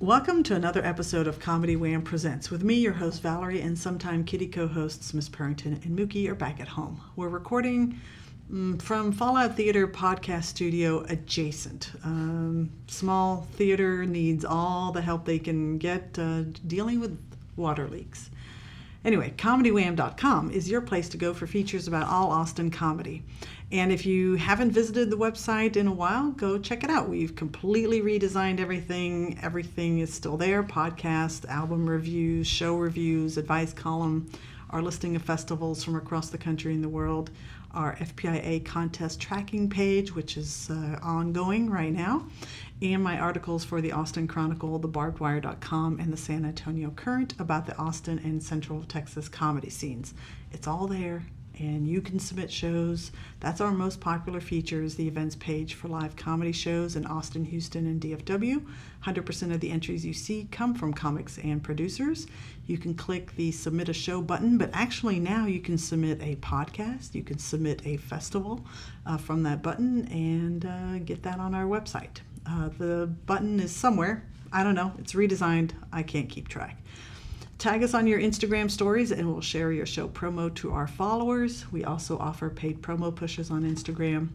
Welcome to another episode of Comedy Wham Presents. With me, your host Valerie, and sometime kitty co-hosts Miss Purrington and Mookie are back at home. We're recording from Fallout Theater podcast studio adjacent. Small theater needs all the help they can get dealing with water leaks. Anyway, comedywham.com is your place to go for features about all Austin comedy. And if you haven't visited the website in a while, go check it out. We've completely redesigned everything. Everything is still there. Podcast, album reviews, show reviews, advice column, our listing of festivals from across the country and the world, our FPIA contest tracking page, which is ongoing right now, and my articles for the Austin Chronicle, thebarbedwire.com, and the San Antonio Current about the Austin and Central Texas comedy scenes. It's all there, and you can submit shows. That's our most popular feature, is the events page for live comedy shows in Austin, Houston, and DFW. 100% of the entries you see come from comics and producers. You can click the submit a show button, but actually now you can submit a podcast. You can submit a festival from that button and get that on our website. The button is somewhere. I don't know. It's redesigned. I can't keep track. Tag us on your Instagram stories and we'll share your show promo to our followers. We also offer paid promo pushes on Instagram.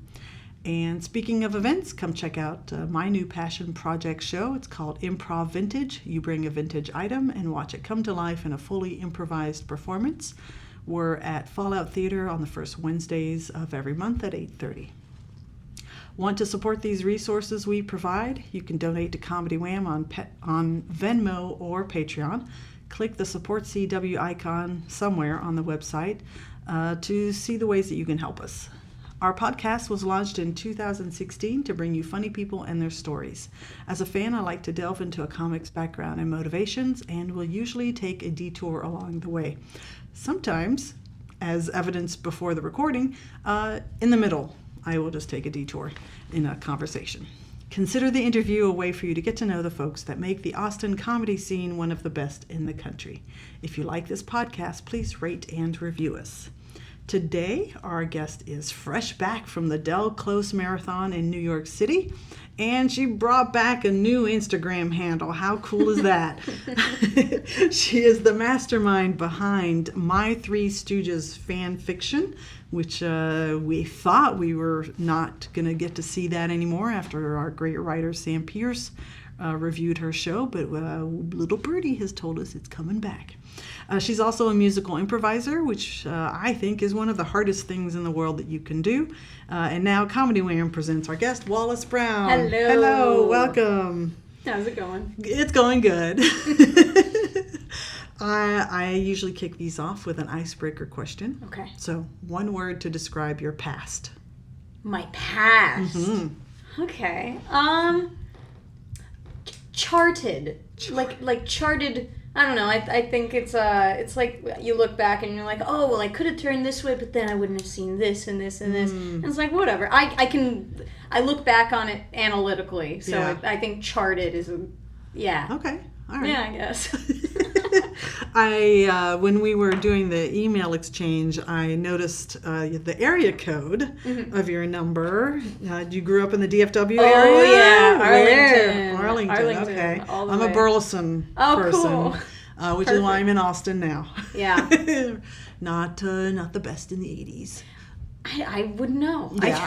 And speaking of events, come check out my new passion project show. It's called Improv Vintage. You bring a vintage item and watch it come to life in a fully improvised performance. We're at Fallout Theater on the first Wednesdays of every month at 8:30. Want to support these resources we provide? You can donate to Comedy Wham on Venmo or Patreon. Click the Support CW icon somewhere on the website to see the ways that you can help us. Our podcast was launched in 2016 to bring you funny people and their stories. As a fan, I like to delve into a comic's background and motivations, and will usually take a detour along the way. Sometimes, as evidenced before the recording, in the middle, I will just take a detour in a conversation. Consider the interview a way for you to get to know the folks that make the Austin comedy scene one of the best in the country. If you like this podcast, please rate and review us. Today, our guest is fresh back from the Del Close Marathon in New York City, and she brought back a new Instagram handle. How cool is that? She is the mastermind behind My Three Stooges Fanfiction, which we thought we were not going to get to see that anymore after our great writer Sam Pierce reviewed her show, but little birdie has told us it's coming back. She's also a musical improviser, which I think is one of the hardest things in the world that you can do. And now Comedy Wham presents our guest, Wallis Brown. Hello. Hello, welcome. How's it going? It's going good. I usually kick these off with an icebreaker question. Okay. So, one word to describe your past. My past. Mm-hmm. Okay. Charted. Like charted. I don't know. I think it's like you look back and you're like, oh well, I could have turned this way, but then I wouldn't have seen this and this and this. And it's like whatever. I look back on it analytically, so Yeah. I think charted is yeah. Okay. All right. Yeah, I guess. When we were doing the email exchange, I noticed the area code of your number. You grew up in the DFW area? Oh, yeah. Where? Arlington. Okay. All the I'm way. a Burleson person, Cool. which is why I'm in Austin now. Yeah. Not the best in the 80s. I wouldn't know. Yeah,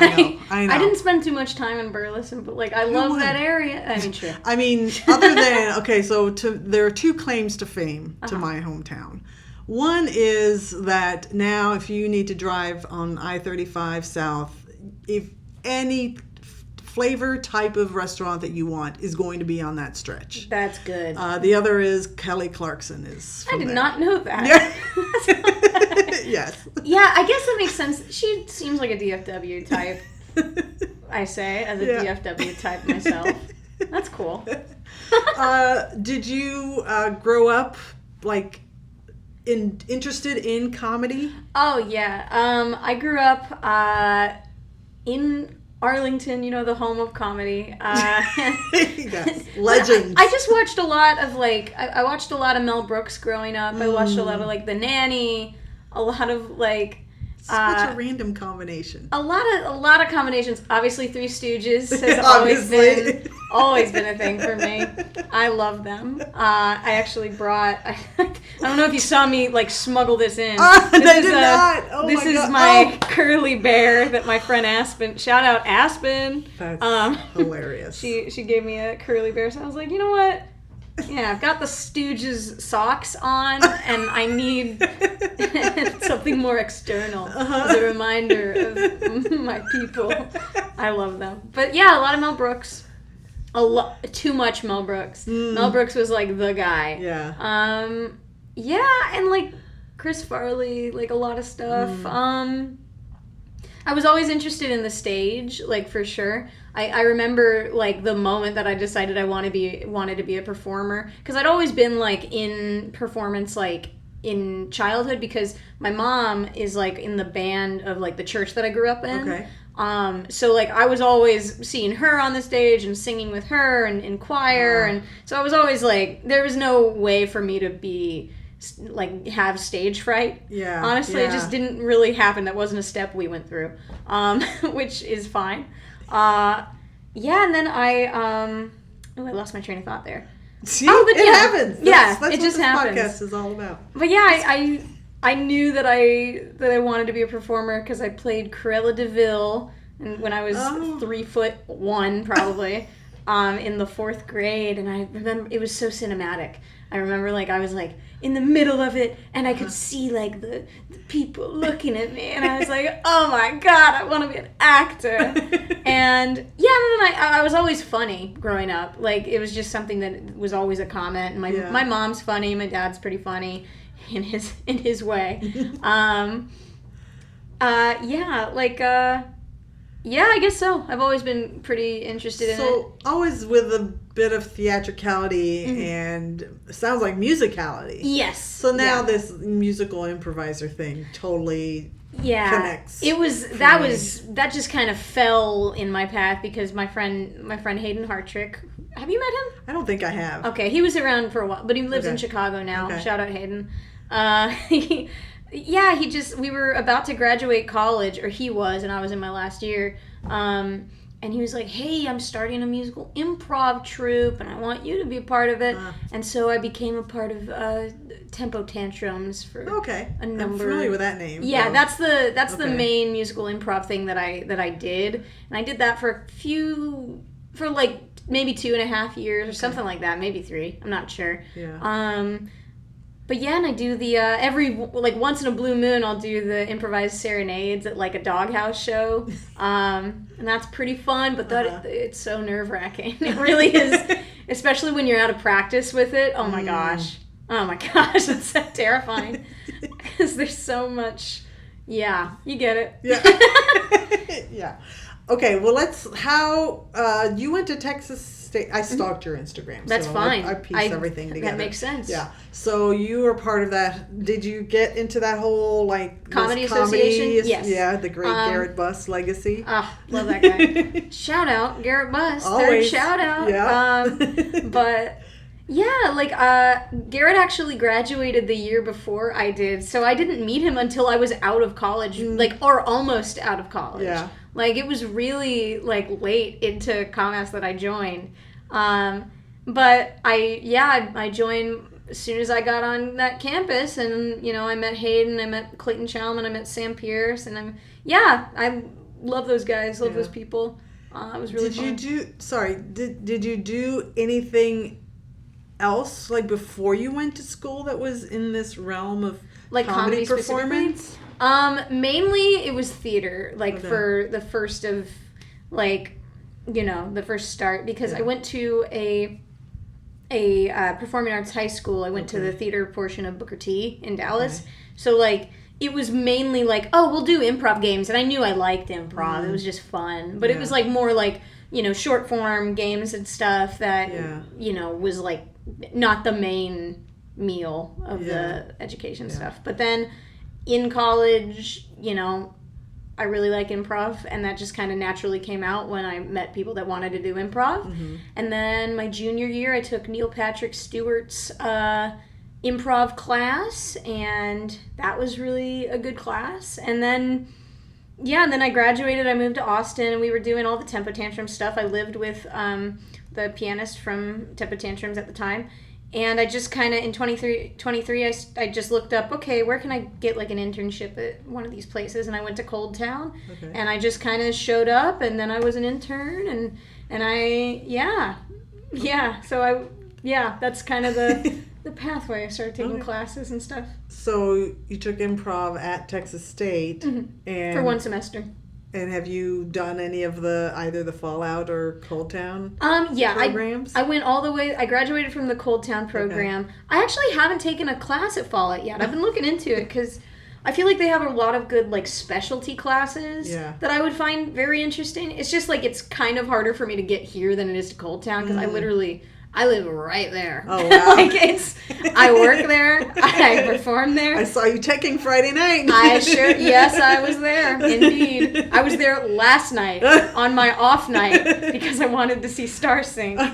I know. I didn't spend too much time in Burleson, but I love that area. I mean, sure. I mean, other than, okay, so there are two claims to fame to my hometown. One is that now if you need to drive on I-35 South, if any flavor type of restaurant that you want is going to be on that stretch. That's good. The other is Kelly Clarkson is from I did there. not know that. Yes. Yeah, I guess that makes sense. She seems like a DFW type. I say, as a DFW type myself. That's cool. Did you grow up interested in comedy? Oh yeah. I grew up in Arlington, the home of comedy. Yes, legends. I just watched a lot of I watched a lot of Mel Brooks growing up. I watched a lot of The Nanny, a lot of such a random combination. A lot of combinations. Obviously, Three Stooges has always been Always been a thing for me. I love them. I actually brought. I don't know if you saw me like smuggle this in. I did not. Oh this my is God. my curly bear that my friend Aspen. Shout out Aspen. That's hilarious. She gave me a curly bear, so I was like, you know what? Yeah, I've got the Stooges socks on, and I need something more external as a reminder of my people. I love them. But yeah, a lot of Mel Brooks. Too much Mel Brooks. Mel Brooks was like the guy. Yeah. Yeah, and like Chris Farley, like a lot of stuff. I was always interested in the stage, like for sure. I remember like the moment that I decided I wanted to be a performer, because I'd always been like in performance like in childhood, because my mom is like in the band of like the church that I grew up in. Okay. So like I was always seeing her on the stage and singing with her and in choir, and so I was always like, there was no way for me to be like have stage fright. Yeah. Honestly, it just didn't really happen. That wasn't a step we went through, which is fine. Yeah, and then I lost my train of thought there. See, it happens. That's it just what this happens. Podcast is all about. But yeah, I knew that I wanted to be a performer because I played Cruella de Vil when I was 3'1" probably, in the 4th grade, and I remember it was so cinematic. I remember like I was like in the middle of it, and I could see like the people looking at me, and I was like, oh my God, I want to be an actor. And yeah, and then I was always funny growing up. Like it was just something that was always a comment. My mom's funny, my dad's pretty funny in his way. Yeah, I guess so. I've always been pretty interested in it. So always with a bit of theatricality and it sounds like musicality. Yes. So now this musical improviser thing totally connects. That just kind of fell in my path because my friend Hayden Hartrick. Have you met him? I don't think I have. Okay, he was around for a while, but he lives in Chicago now. Okay. Shout out Hayden. We were about to graduate college, or he was, and I was in my last year. And he was like, hey, I'm starting a musical improv troupe, and I want you to be a part of it. And so I became a part of Tempo Tantrums for a number. I'm familiar with that name. Yeah, that's the main musical improv thing that I did. And I did that for like maybe 2.5 years or something like that, maybe 3. I'm not sure. Yeah. But yeah, and I do the once in a blue moon I'll do the improvised serenades at like a Doghouse show, and that's pretty fun. But it's so nerve-wracking. It really is, especially when you're out of practice with it. Oh my gosh, it's so terrifying because there's so much. Yeah, you get it. Yeah. Yeah. Okay, well, you went to Texas State. I stalked your Instagram. That's fine. I pieced everything together. That makes sense. Yeah. So you were part of that. Did you get into that whole, like, comedy association? Yes. Yeah, the great Garrett Buss legacy. Love that guy. Shout out, Garrett Buss. Always. Third shout out. Yeah. But... yeah, Garrett actually graduated the year before I did, so I didn't meet him until I was out of college, or almost out of college. Yeah. Like, it was really, late into ComAss that I joined. But I joined as soon as I got on that campus, and, I met Hayden, I met Clayton Chalman, I met Sam Pierce, and I love those guys, love those people. It was really fun. Did you do anything else before you went to school that was in this realm of comedy performance? Mainly it was theater, for the first of the first start, because I went to a performing arts high school. I went to the theater portion of Booker T in Dallas. Okay. So it was mainly we'll do improv games, and I knew I liked improv. It was just fun, but it was more short form games and stuff that was not the main meal of the education stuff. But then in college, I really like improv, and that just kind of naturally came out when I met people that wanted to do improv. Mm-hmm. And then my junior year, I took Neil Patrick Stewart's improv class, and that was really a good class. And then I graduated. I moved to Austin, and we were doing all the Tempo Tantrum stuff. I lived with the pianist from Temper Tantrums at the time. And I just kind of, in 23, I just looked up, okay, where can I get like an internship at one of these places? And I went to Cold Town, and I just kind of showed up, and then I was an intern, and that's kind of the pathway. I started taking classes and stuff. So you took improv at Texas State, and for 1 semester. And have you done any of either the Fallout or Cold Town programs? I went all the way. I graduated from the Cold Town program. Okay. I actually haven't taken a class at Fallout yet. I've been looking into it because I feel like they have a lot of good like specialty classes that I would find very interesting. It's just like it's kind of harder for me to get here than it is to Cold Town because I live right there. Oh, wow. I work there. I perform there. I saw you checking Friday night. Yes, I was there. Indeed. I was there last night on my off night because I wanted to see Star Sing. I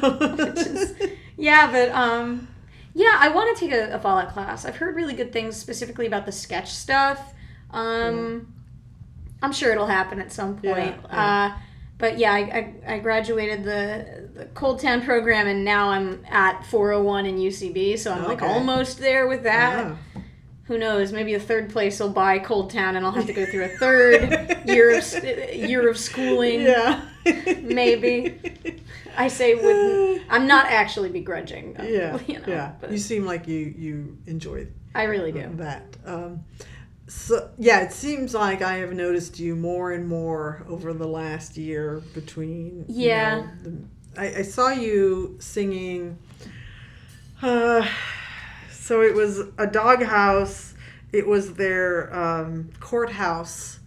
want to take a Fallout class. I've heard really good things specifically about the sketch stuff. I'm sure it'll happen at some point. But yeah, I graduated the Cold Town program, and now I'm at 401 in UCB, so I'm like almost there with that. Yeah. Who knows? Maybe a third place will buy Cold Town, and I'll have to go through a third year of schooling. Yeah, maybe. I say I'm not actually begrudging. But you seem like you enjoy. I really do that. So yeah, it seems like I have noticed you more and more over the last year between. Yeah. I saw you singing. So it was a Doghouse. It was their courthouse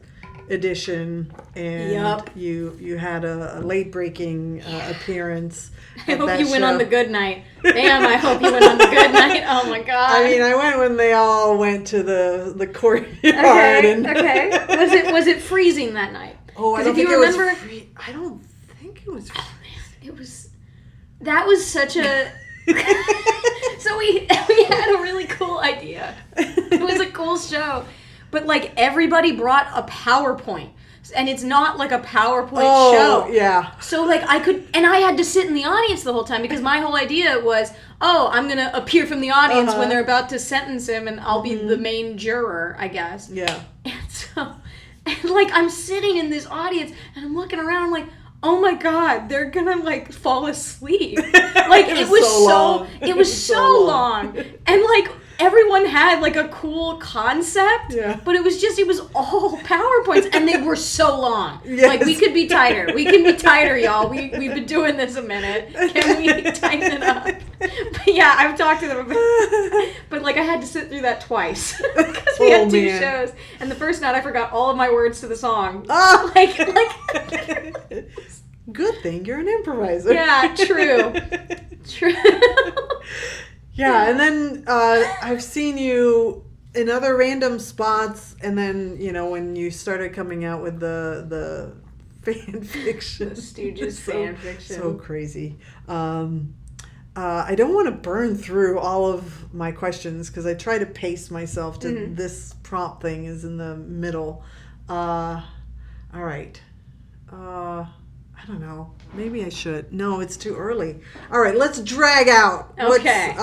edition, and you had a late breaking appearance. I hope you went on the good night. Damn, I hope you went on the good night. Oh my god. I mean, I went when they all went to the courtyard. Was it freezing that night? Oh, I don't think it was I don't think it was freezing. Man, that was such a so we had a really cool idea. It was a cool show. But like everybody brought a PowerPoint. And it's not like a PowerPoint show. Yeah. So like I had to sit in the audience the whole time because my whole idea was, I'm going to appear from the audience when they're about to sentence him, and I'll be the main juror, I guess. Yeah. And like I'm sitting in this audience and I'm looking around, I'm like, oh my god, they're gonna like fall asleep. Like it was so long. And like everyone had like a cool concept, but it was all PowerPoints, and they were so long. Yes. Like we could be tighter. We can be tighter, y'all. We've been doing this a minute. Can we tighten it up? But yeah, I've talked to them about it. But like I had to sit through that twice because we had two shows, and the first night I forgot all of my words to the song. Like good thing you're an improviser. Yeah, true. Yeah, and then I've seen you in other random spots, and then, when you started coming out with the fan fiction. The Stooges fan fiction. So crazy. I don't want to burn through all of my questions because I try to pace myself to this prompt thing is in the middle. All right. I don't know. Maybe I should. No, it's too early. All right, let's drag out. Okay.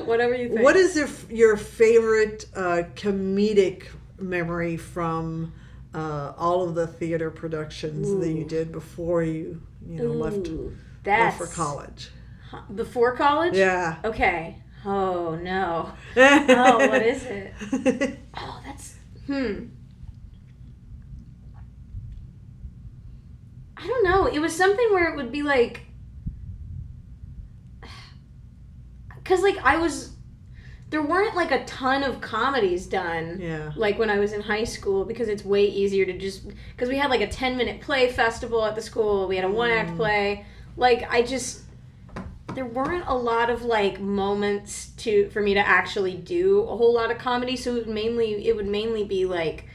Whatever you think. What is your favorite comedic memory from all of the theater productions that you did before you left for college? Before college? Yeah. Okay. Oh, no. Oh, what is it? Oh, that's... I don't know. It was something where it would be like... Because, like, there weren't, like, a ton of comedies done, like, when I was in high school, because it's way easier to just... Because we had, like, a 10-minute play festival at the school. We had a one-act play. Like, there weren't a lot of, like, moments for me to actually do a whole lot of comedy, so it would mainly be, like...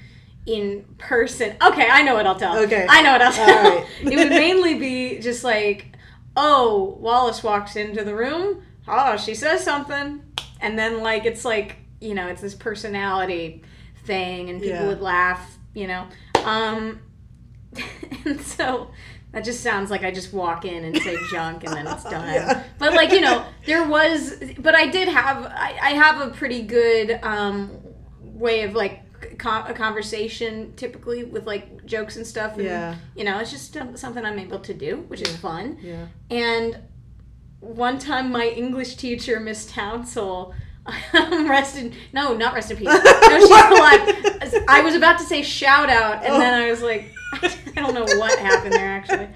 in person. Okay, I know what I'll tell. Okay. I know what I'll tell. All right. It would mainly be just like, Wallis walks into the room. Oh, she says something. And then, like, it's like, it's this personality thing, and people would laugh, And so That just sounds like I just walk in and say junk and then it's done. Yeah. But like, but I have a pretty good way of like a conversation typically with like jokes and stuff. And, it's just something I'm able to do, which is fun. Yeah. And one time my English teacher, Miss Townsell, not rest in peace. No, she's alive. I was about to say shout out, and then I was like, I don't know what happened there, actually.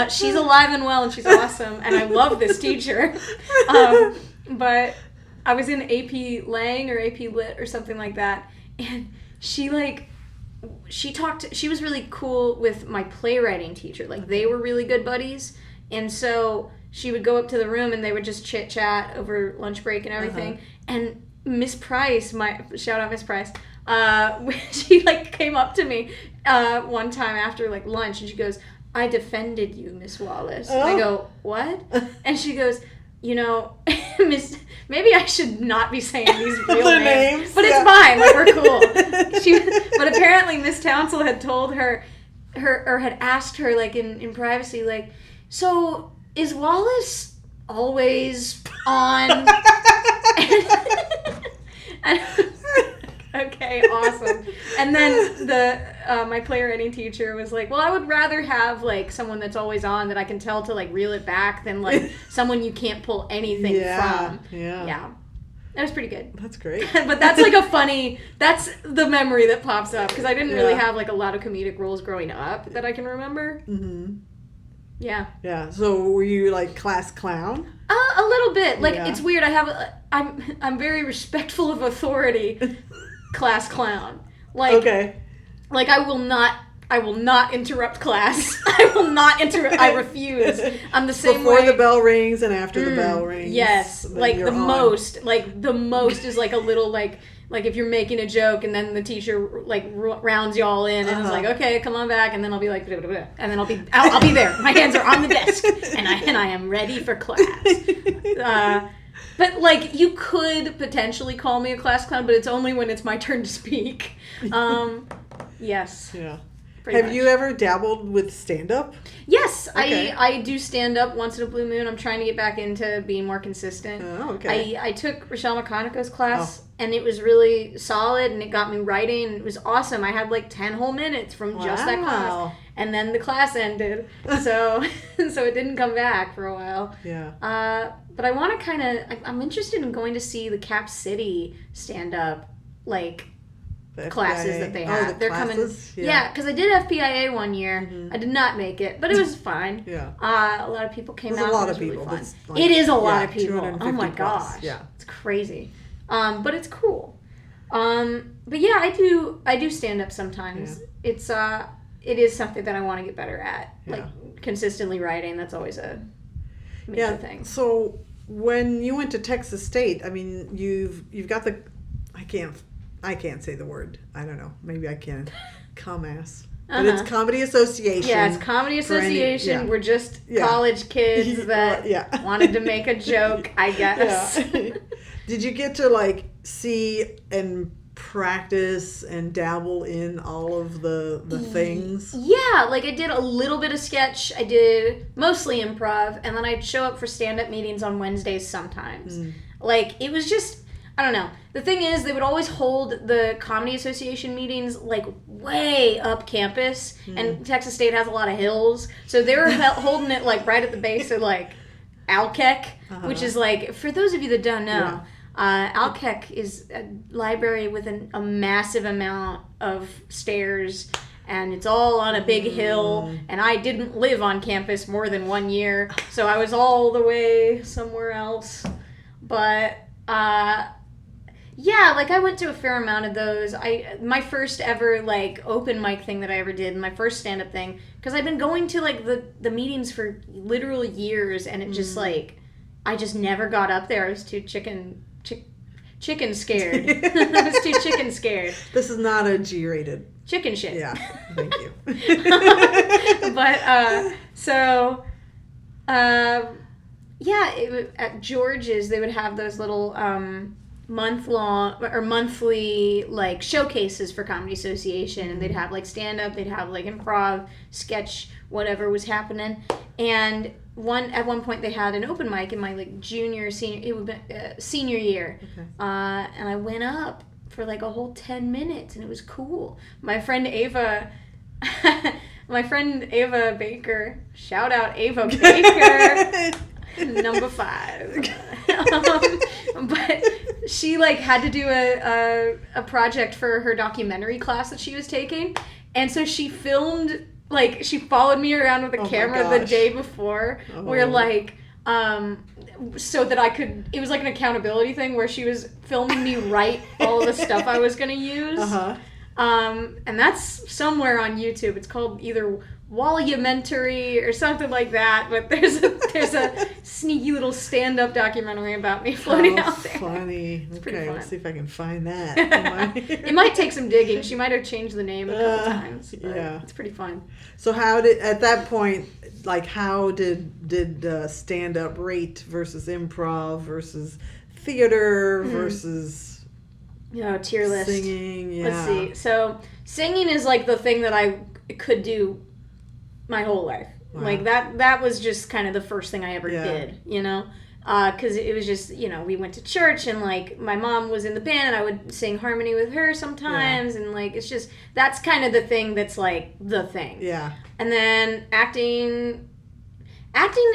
She's alive and well, and she's awesome, and I love this teacher. But I was in AP Lang or AP Lit or something like that, and she was really cool with my playwriting teacher. Like, they were really good buddies, and so she would go up to the room and they would just chit chat over lunch break and everything. And Miss Price, shout out Miss Price, she like came up to me one time after like lunch and she goes, "I defended you, Miss Wallis." And I go, "What?" And she goes, Miss, maybe I should not be saying these real names, but it's fine. Like, we're cool. But apparently Miss Townsell had told her or had asked her like in privacy, like, "So is Wallis always on?" Okay, awesome. And then my playwriting teacher was like, "Well, I would rather have like someone that's always on that I can tell to like reel it back than like someone you can't pull anything from." Yeah. That was pretty good. That's great. But that's like that's the memory that pops up because I didn't really have like a lot of comedic roles growing up that I can remember. Mm-hmm. Yeah. Yeah. So were you like class clown? A little bit. Like, it's weird. I'm very respectful of authority. Class clown. Like, okay. Like, I will not interrupt class. I will not interrupt. I refuse. I'm the same Before way. the bell rings and after the bell rings. Yes. Like, the most is like a little like if you're making a joke and then the teacher like rounds you all in and is like, "Okay, come on back," and then I'll be like, blah, blah, blah. And then I'll be there. My hands are on the desk and I am ready for class. But like, you could potentially call me a class clown, but it's only when it's my turn to speak. Yes. Yeah. Have you ever dabbled with stand-up? Yes, okay. I do stand-up once in a blue moon. I'm trying to get back into being more consistent. Oh, okay. I took Rochelle McConico's class, and it was really solid, and it got me writing, and it was awesome. I had like 10 whole minutes from just that class, and then the class ended, so it didn't come back for a while. Yeah. But I want to I'm interested in going to see the Cap City stand-up, like, classes that they have. They're classes? Coming. Yeah, because I did FPIA one year. Mm-hmm. I did not make it, but it was fine. Yeah. A lot of people came out. There's a lot of really people. Fun. Like, it is a lot of people. Oh my plus. gosh. Yeah. It's crazy. But it's cool. But yeah, I do stand up sometimes. Yeah. It is something that I want to get better at. Yeah. Like, consistently writing. That's always a major thing. So when you went to Texas State, I mean, you've got the I can't say the word. I don't know. Maybe I can. Commas. But it's Comedy Association. Yeah, it's Comedy Association. We're just college kids that wanted to make a joke, I guess. Yeah. Did you get to like see and practice and dabble in all of the things? Yeah, like I did a little bit of sketch. I did mostly improv, and then I'd show up for stand-up meetings on Wednesdays sometimes. Like, it was just, I don't know. The thing is, they would always hold the Comedy Association meetings, like, way up campus, and Texas State has a lot of hills, so they were holding it, like, right at the base of, like, Alkek, which is, like, for those of you that don't know, Alkek is a library with a massive amount of stairs, and it's all on a big hill, and I didn't live on campus more than 1 year, so I was all the way somewhere else, but... yeah, like I went to a fair amount of those. My first ever like open mic thing that I ever did, my first stand-up thing, because I've been going to like the meetings for literal years, and it just like I just never got up there. I was too chicken scared. I was too chicken scared. This is not a G-rated. Chicken shit. Yeah, thank you. But yeah, at George's they would have those little monthly like showcases for Comedy Association, and they'd have like stand-up, they'd have like improv, sketch, whatever was happening. And at one point they had an open mic in my like senior year. Okay. And I went up for like a whole 10 minutes, and it was cool. My friend Ava Baker, shout out Ava Baker, number 5. But she like had to do a project for her documentary class that she was taking, and so she filmed, like, she followed me around with a camera the day before, where like so that I could, it was like an accountability thing where she was filming me write all of the stuff I was gonna use. And that's somewhere on YouTube. It's called either Volumentary or something like that, but there's a sneaky little stand-up documentary about me floating out there. Funny. It's okay, fun. Let's see if I can find that. It might take some digging. She might have changed the name a couple times. Yeah, it's pretty fun. So how did, at that point, like, how did stand-up rate versus improv versus theater versus tier list singing? Yeah. Let's see. So singing is like the thing that I could do my whole life. Wow. Like that was just kind of the first thing I ever did, because it was just, we went to church, and like my mom was in the band, and I would sing harmony with her sometimes, and like it's just, that's kind of the thing that's like the thing. Yeah. And then acting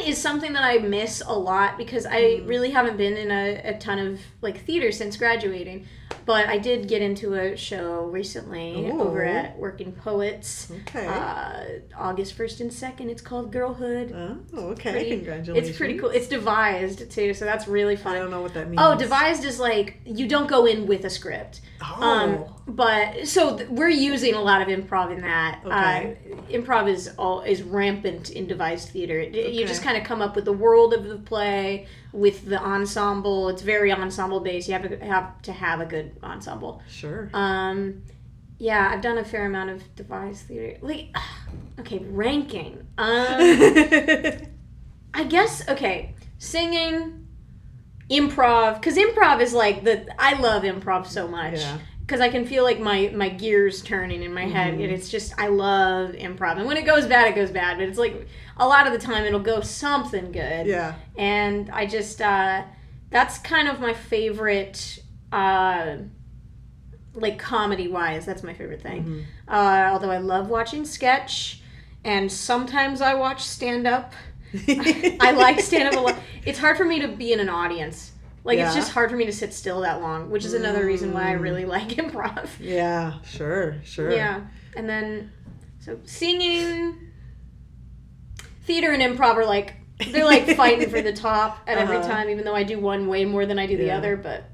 is something that I miss a lot, because I really haven't been in a ton of like theater since graduating. But I did get into a show recently over at Working Poets. Okay. August 1st and 2nd. It's called Girlhood. Oh, okay. Congratulations. It's pretty cool. It's devised, too, so that's really fun. I don't know what that means. Oh, devised is like, you don't go in with a script. But, so we're using a lot of improv in that. Okay. Improv is rampant in devised theater. You just kind of come up with the world of the play, with the ensemble. It's very ensemble based. You have to have a good ensemble. Sure. Yeah, I've done a fair amount of devised theater. Like, okay, ranking. I guess, singing, improv, because improv is like I love improv so much. Yeah. Because I can feel like my gears turning in my head, and it's just, I love improv. And when it goes bad, it goes bad. But it's like, a lot of the time, it'll go something good. Yeah. And I just, that's kind of my favorite, like, comedy-wise, that's my favorite thing. Although I love watching sketch, and sometimes I watch stand-up. I like stand-up a lot. It's hard for me to be in an audience. Like, it's just hard for me to sit still that long, which is another reason why I really like improv. Yeah, sure. Yeah. And then, so singing, theater and improv are like, they're like fighting for the top at every time, even though I do one way more than I do the other, but,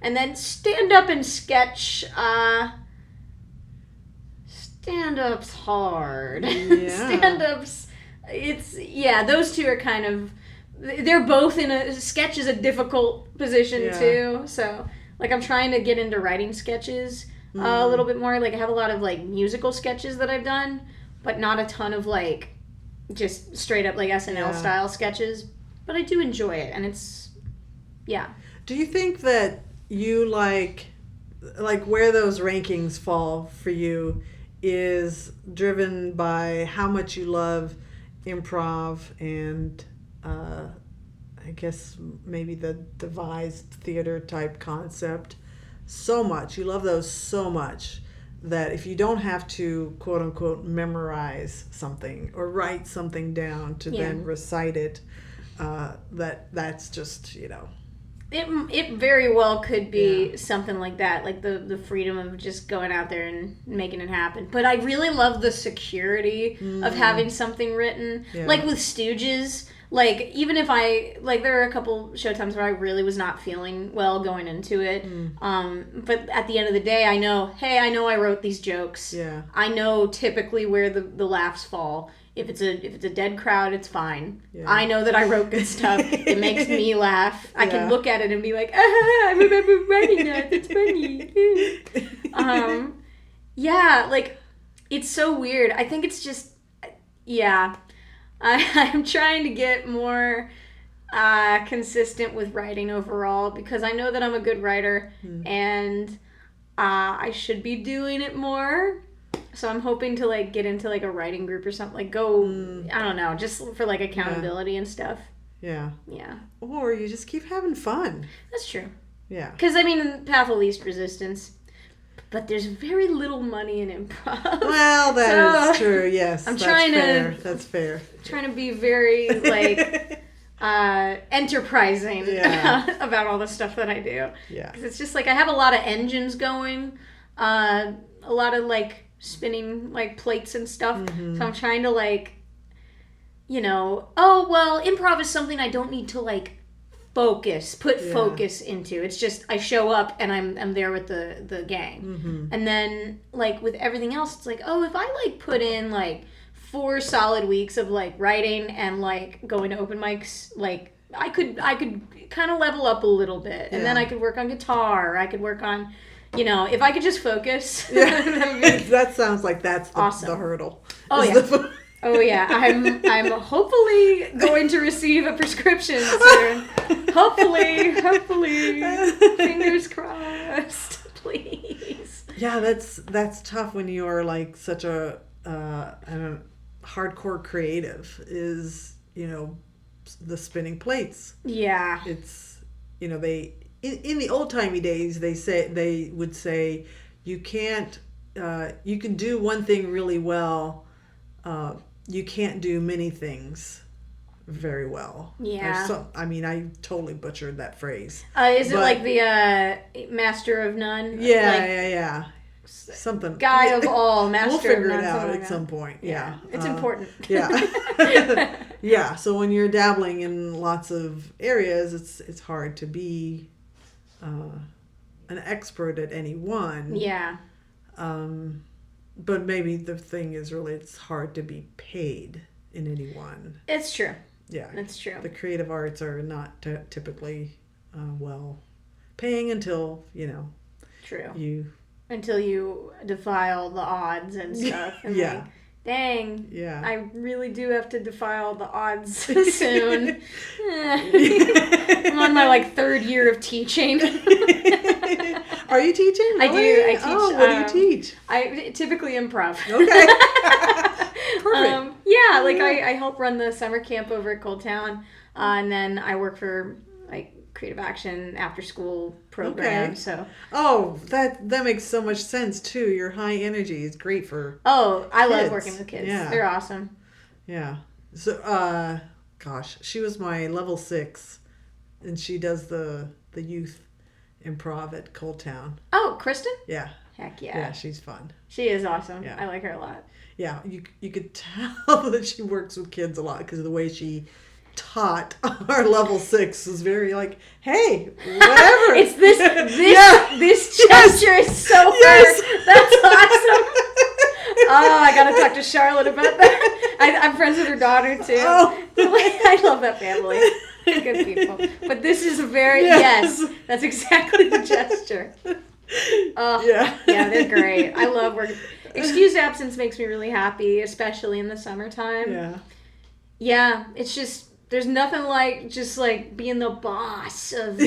And then stand-up and sketch, stand-up's hard. Yeah. Stand-up's, those two are kind of, they're both in sketch is a difficult position too. So, like, I'm trying to get into writing sketches a little bit more. Like, I have a lot of, like, musical sketches that I've done, but not a ton of, like, just straight up, like, SNL style sketches. But I do enjoy it, and it's, Do you think that you like where those rankings fall for you is driven by how much you love improv and I guess maybe the devised theater type concept so much, you love those so much, that if you don't have to quote unquote memorize something or write something down to then recite it, that's just, It very well could be something like that, like the freedom of just going out there and making it happen. But I really love the security of having something written. Yeah. Like with Stooges, like, even if there are a couple showtimes where I really was not feeling well going into it. But at the end of the day, I know I wrote these jokes. Yeah. I know typically where the laughs fall. If it's a dead crowd, it's fine. Yeah. I know that I wrote good stuff. It makes me laugh. I can look at it and be like, I remember writing that. It's funny. Like, it's so weird. I think it's just, I'm trying to get more consistent with writing overall, because I know that I'm a good writer and I should be doing it more. So I'm hoping to like get into like a writing group or something, like go, I don't know, just for like accountability and stuff. Yeah. Yeah. Or you just keep having fun. That's true. Yeah. Because I mean, path of least resistance. But there's very little money in improv. Well, that is true. Yes, That's fair. That's fair. Trying to be very like enterprising about all the stuff that I do. Yeah. Because it's just like I have a lot of engines going, a lot of like spinning like plates and stuff. So I'm trying to like, improv is something I don't need to like put focus into. It's just I show up and I'm there with the gang. And then like with everything else, it's like, if I like put in like 4 solid weeks of like writing and like going to open mics, like I could kind of level up a little bit, and then I could work on guitar, or I could work on, if I could just focus. That sounds like that's awesome. The hurdle. Oh yeah. Oh yeah, I'm hopefully going to receive a prescription soon. Hopefully, fingers crossed, please. Yeah, that's tough when you are like such a hardcore creative. Is the spinning plates. Yeah, it's they in the old timey days they would say you can't you can do one thing really well. You can't do many things very well. Yeah. I totally butchered that phrase. Is it like the master of none? Yeah, yeah. Something. Guy of all, master we'll figure of none. It out at some point. Yeah. It's important. Yeah. Yeah. So when you're dabbling in lots of areas, it's hard to be an expert at any one. Yeah. But maybe the thing is really it's hard to be paid in any one. It's true. Yeah. It's true. The creative arts are not typically well paying until, True. Until you defy all the odds and stuff. And like, dang. Yeah. I really do have to defy all the odds soon. I'm on my like 3rd year of teaching. Are you teaching? I do. I teach. Oh, what do you teach? I typically improv. Okay. Perfect. I help run the summer camp over at Cold Town, and then I work for like creative action after school program. Okay. So. That makes so much sense too. Your high energy is great for. I love working with kids. Yeah. They're awesome. Yeah. So, she was my level 6, and she does the youth improv at Cold Town. Oh, Kristen? Yeah. Heck yeah. Yeah, she's fun. She is awesome. Yeah. I like her a lot. Yeah, you could tell that she works with kids a lot because of the way she taught our level 6 was very like, hey, whatever. It's this gesture is so hard. That's awesome. Oh, I gotta talk to Charlotte about that. I'm friends with her daughter too. Oh. I love that family. They're good people. But this is yes, that's exactly the gesture. Oh, yeah, they're great. I love working. Excused absence makes me really happy, especially in the summertime. Yeah. Yeah, it's just, there's nothing like just like being the boss of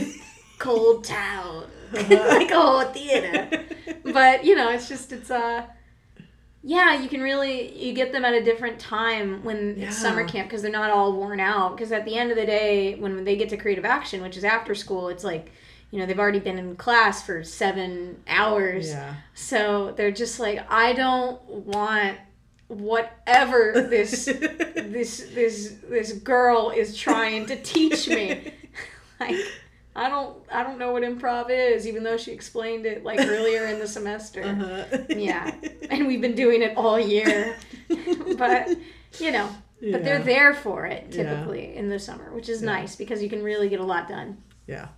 Cold Town. Like a whole theater. But, you get them at a different time when it's summer camp because they're not all worn out. Because at the end of the day, when they get to creative action, which is after school, it's like, they've already been in class for 7 hours. Yeah. So they're just like, I don't want whatever this girl is trying to teach me. Like, I don't know what improv is, even though she explained it like earlier in the semester. Yeah. And we've been doing it all year. But, but they're there for it typically in the summer, which is nice because you can really get a lot done. Yeah.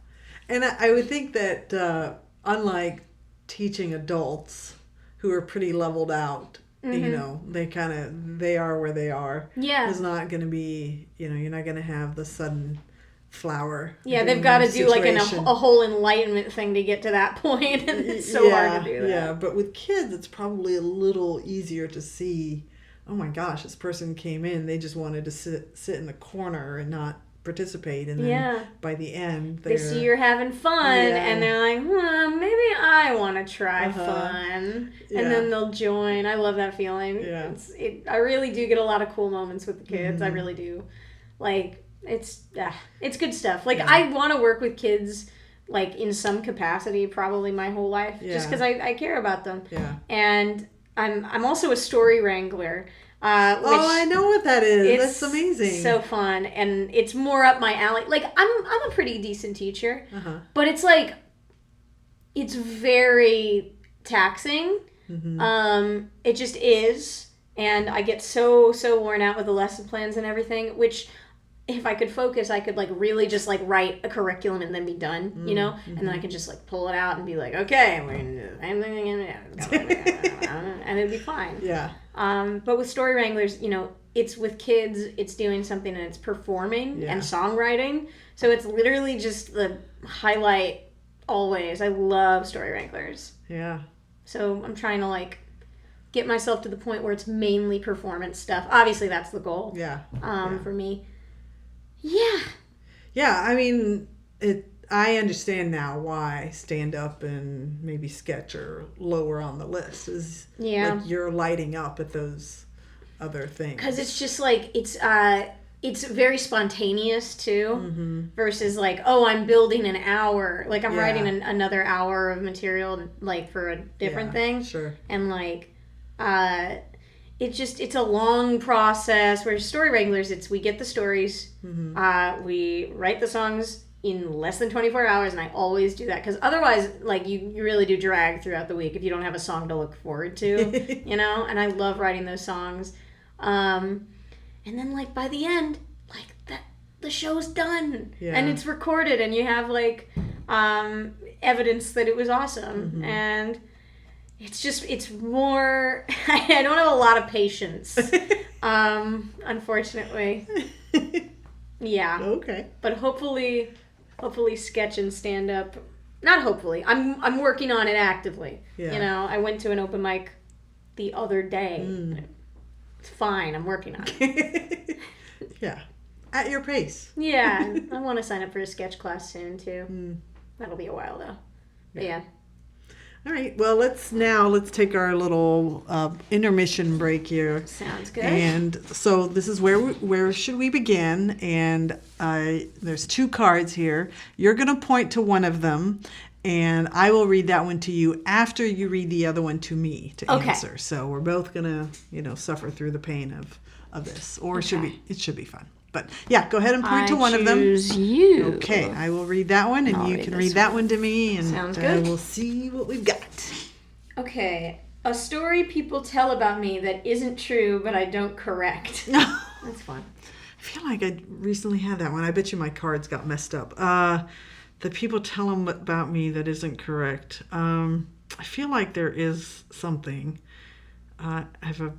And I would think that unlike teaching adults who are pretty leveled out, they are where they are. Yeah. There's not going to be, you're not going to have the sudden flower. Yeah, they've got to do like a whole enlightenment thing to get to that point. And it's so hard to do that. Yeah, but with kids, it's probably a little easier to see, oh my gosh, this person came in, they just wanted to sit in the corner and not participate, and then by the end they see you're having fun, and they're like, maybe I want to try fun, and then they'll join. I love that feeling. Yeah, I really do get a lot of cool moments with the kids. I really do. Like, it's good stuff. Like, I want to work with kids, like, in some capacity, probably my whole life, just because I care about them. Yeah, and I'm also a story wrangler. I know what that is. That's amazing. So fun, and it's more up my alley. Like, I'm a pretty decent teacher, but it's like, it's very taxing. It just is, and I get so worn out with the lesson plans and everything. Which, if I could focus, I could like really just like write a curriculum and then be done, you know, and then I could just like pull it out and be like, okay, we're gonna do and it'd be fine. Yeah. But with Story Wranglers, you know, it's with kids, it's doing something, and it's performing and songwriting. So it's literally just the highlight always. I love Story Wranglers. Yeah. So I'm trying to like get myself to the point where it's mainly performance stuff. Obviously, that's the goal. Yeah. For me. Yeah. Yeah, I mean, I understand now why stand-up and maybe sketch are lower on the list. Is like you're lighting up at those other things. Because it's just like, it's very spontaneous, too, versus like, oh, I'm building an hour. Like, I'm writing another hour of material, like, for a different thing. Sure. And, like, it's a long process. Whereas Story Wranglers, we get the stories, we write the songs in less than 24 hours, and I always do that, because otherwise, like, you really do drag throughout the week if you don't have a song to look forward to, you know, and I love writing those songs. And then, like, by the end, like, the show's done, and it's recorded, and you have, like, evidence that it was awesome, and it's more, I don't have a lot of patience, unfortunately. Yeah. Okay. But hopefully sketch and stand up, not hopefully, I'm working on it actively. Yeah. You know, I went to an open mic the other day. It's fine. I'm working on it. Yeah. At your pace. Yeah. I want to sign up for a sketch class soon, too. That'll be a while, though. But yeah. All right. Well, let's take our little intermission break here. Sounds good. And so this is where should we begin? And there's 2 cards here. You're going to point to one of them, and I will read that one to you after you read the other one to me to answer. So we're both going to, suffer through the pain of this, or it should be fun. But yeah, go ahead and point to one of them. I choose you. Okay, I will read that one, and you can read that one to me, and sounds good. We'll see what we've got. Okay, a story people tell about me that isn't true, but I don't correct. That's fun. I feel like I recently had that one. I bet you my cards got messed up. The people tell them about me that isn't correct. I feel like there is something. I have a...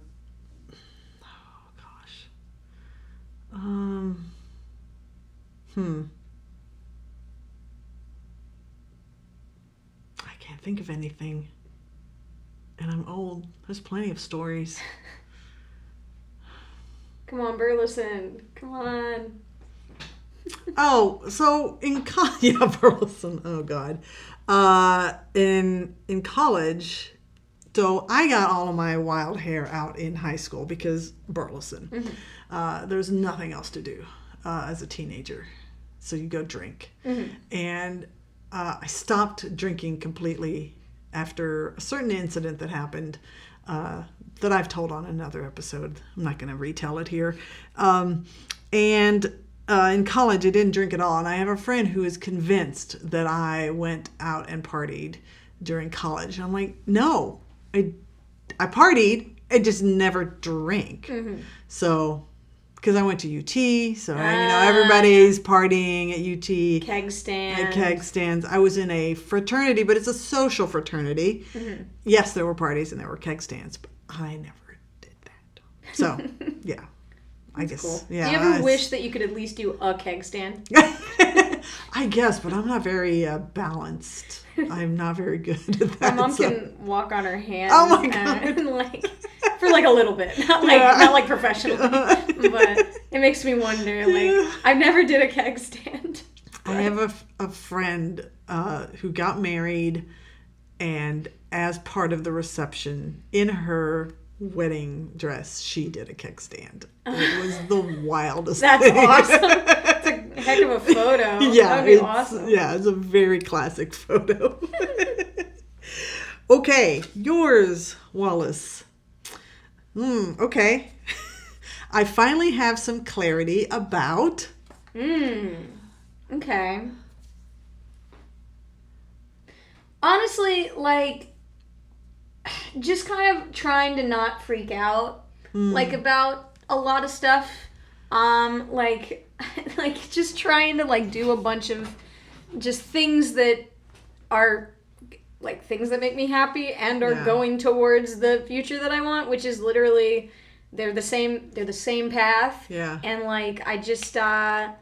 I can't think of anything. And I'm old. There's plenty of stories. Come on, Burleson. Come on. So Burleson. Oh, God. In college, so I got all of my wild hair out in high school because Burleson. There's nothing else to do as a teenager. So you go drink. And I stopped drinking completely after a certain incident that happened that I've told on another episode. I'm not going to retell it here. And in college, I didn't drink at all. And I have a friend who is convinced that I went out and partied during college. And I'm like, no, I partied. I just never drank. So... because I went to UT, so everybody's partying at UT. Keg stands. At keg stands. I was in a fraternity, but it's a social fraternity. Yes, there were parties and there were keg stands, but I never did that. So, yeah. I guess. Cool. Yeah. Do you ever wish that you could at least do a keg stand? I guess, but I'm not very balanced. I'm not very good at that. My mom can walk on her hands. Oh my God. For like a little bit, not like professionally, but It makes me wonder, like, I never did a keg stand. I have a friend who got married, and as part of the reception, in her wedding dress, she did a keg stand. It was the wildest That's thing. awesome. It's a heck of a photo. Yeah, that would be awesome. Yeah, it's a very classic photo. Okay, yours, Wallis. Okay. I finally have some clarity about... Okay. Honestly, like, just kind of trying to not freak out, like, about a lot of stuff. Like just trying to, like, do a bunch of just things that are, like, things that make me happy and are going towards the future that I want, which is literally, they're the same path. Yeah. And, like, I just, I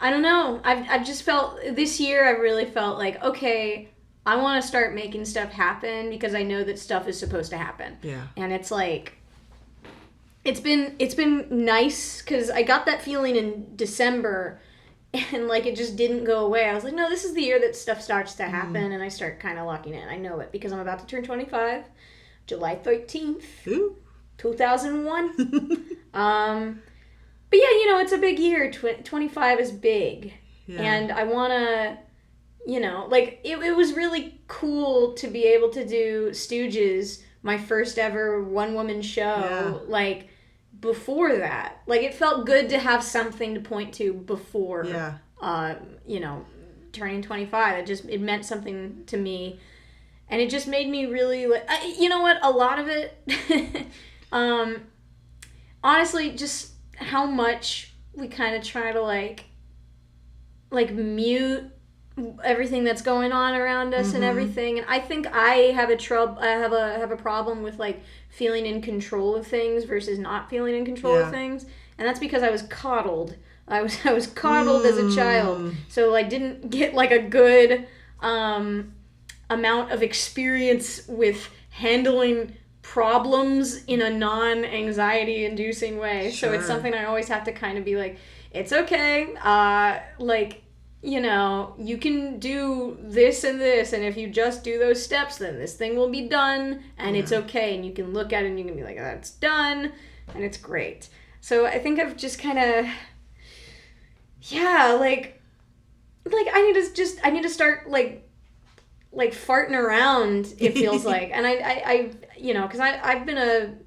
don't know. I've just felt, this year I really felt like, okay, I want to start making stuff happen because I know that stuff is supposed to happen. Yeah. And it's like, it's been nice because I got that feeling in December and, like, it just didn't go away. I was like, no, this is the year that stuff starts to happen and I start kind of locking in. I know it because I'm about to turn 25, July 13th, Ooh. 2001. But yeah, you know, it's a big year. 25 is big. Yeah. And I want to, you know, like, it was really cool to be able to do Stooges, my first ever one-woman show, like, before that. Like, it felt good to have something to point to before, you know, turning 25. It meant something to me. And it just made me really, like, you know what, a lot of it, honestly, just how much we kind of try to, like mute everything that's going on around us and everything. And I think I have a problem with, like, feeling in control of things versus not feeling in control of things. And that's because I was coddled. I was coddled as a child. So, like, didn't get, like, a good amount of experience with handling problems in a non-anxiety inducing way. Sure. So it's something I always have to kind of be like, it's okay. Like, you know, you can do this and this, and if you just do those steps, then this thing will be done, and it's okay, and you can look at it and you can be like, oh, that's done, and it's great. So I think I've just kind of, like I need to start, like farting around, it feels like. And I you know, because I've been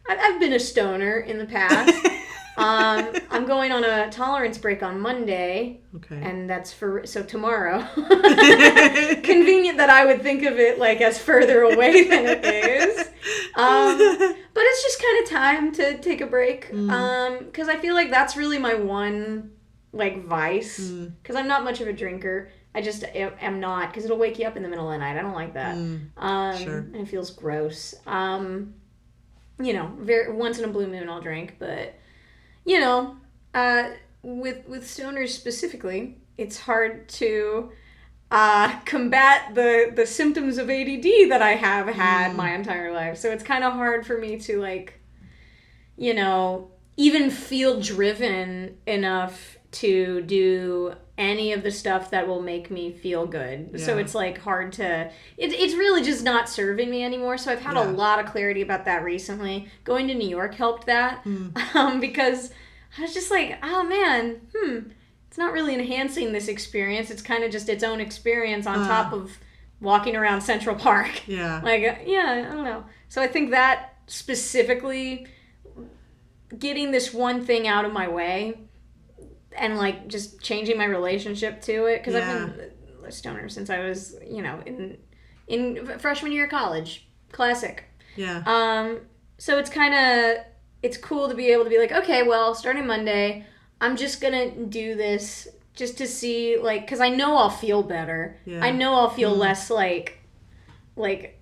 I've been a stoner in the past. I'm going on a tolerance break on Monday. Okay. And that's so tomorrow. Convenient that I would think of it, like, as further away than it is. But it's just kind of time to take a break. Because I feel like that's really my one, like, vice. Because I'm not much of a drinker. I just am not, because it'll wake you up in the middle of the night. I don't like that. Sure. And it feels gross. You know, once in a blue moon I'll drink, but, you know, with stoners specifically, it's hard to combat the symptoms of ADD that I have had my entire life. So it's kind of hard for me to, like, you know, even feel driven enough to do any of the stuff that will make me feel good. Yeah. So it's, like, hard to... It's really just not serving me anymore. So I've had a lot of clarity about that recently. Going to New York helped that. Because I was just like, oh, man, it's not really enhancing this experience. It's kind of just its own experience on top of walking around Central Park. Yeah. Like, I don't know. So I think that specifically, getting this one thing out of my way and, like, just changing my relationship to it, because I've been a stoner since I was, you know, in freshman year of college. Classic. Yeah. So it's cool to be able to be like, okay, well, starting Monday, I'm just gonna do this just to see, like, because I know I'll feel better. Yeah. I know I'll feel less like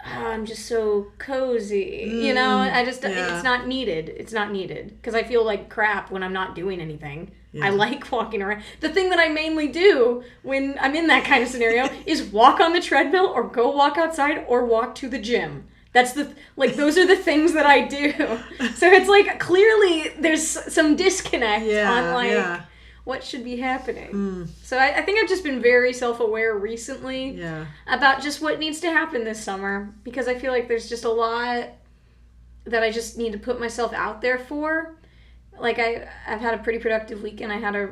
I'm just so cozy, you know. It's not needed. It's not needed because I feel like crap when I'm not doing anything. Yeah. I like walking around. The thing that I mainly do when I'm in that kind of scenario is walk on the treadmill or go walk outside or walk to the gym. That's those are the things that I do. So it's like, clearly there's some disconnect on like what should be happening. So I think I've just been very self-aware recently about just what needs to happen this summer, because I feel like there's just a lot that I just need to put myself out there for. Like I've had a pretty productive weekend. I had a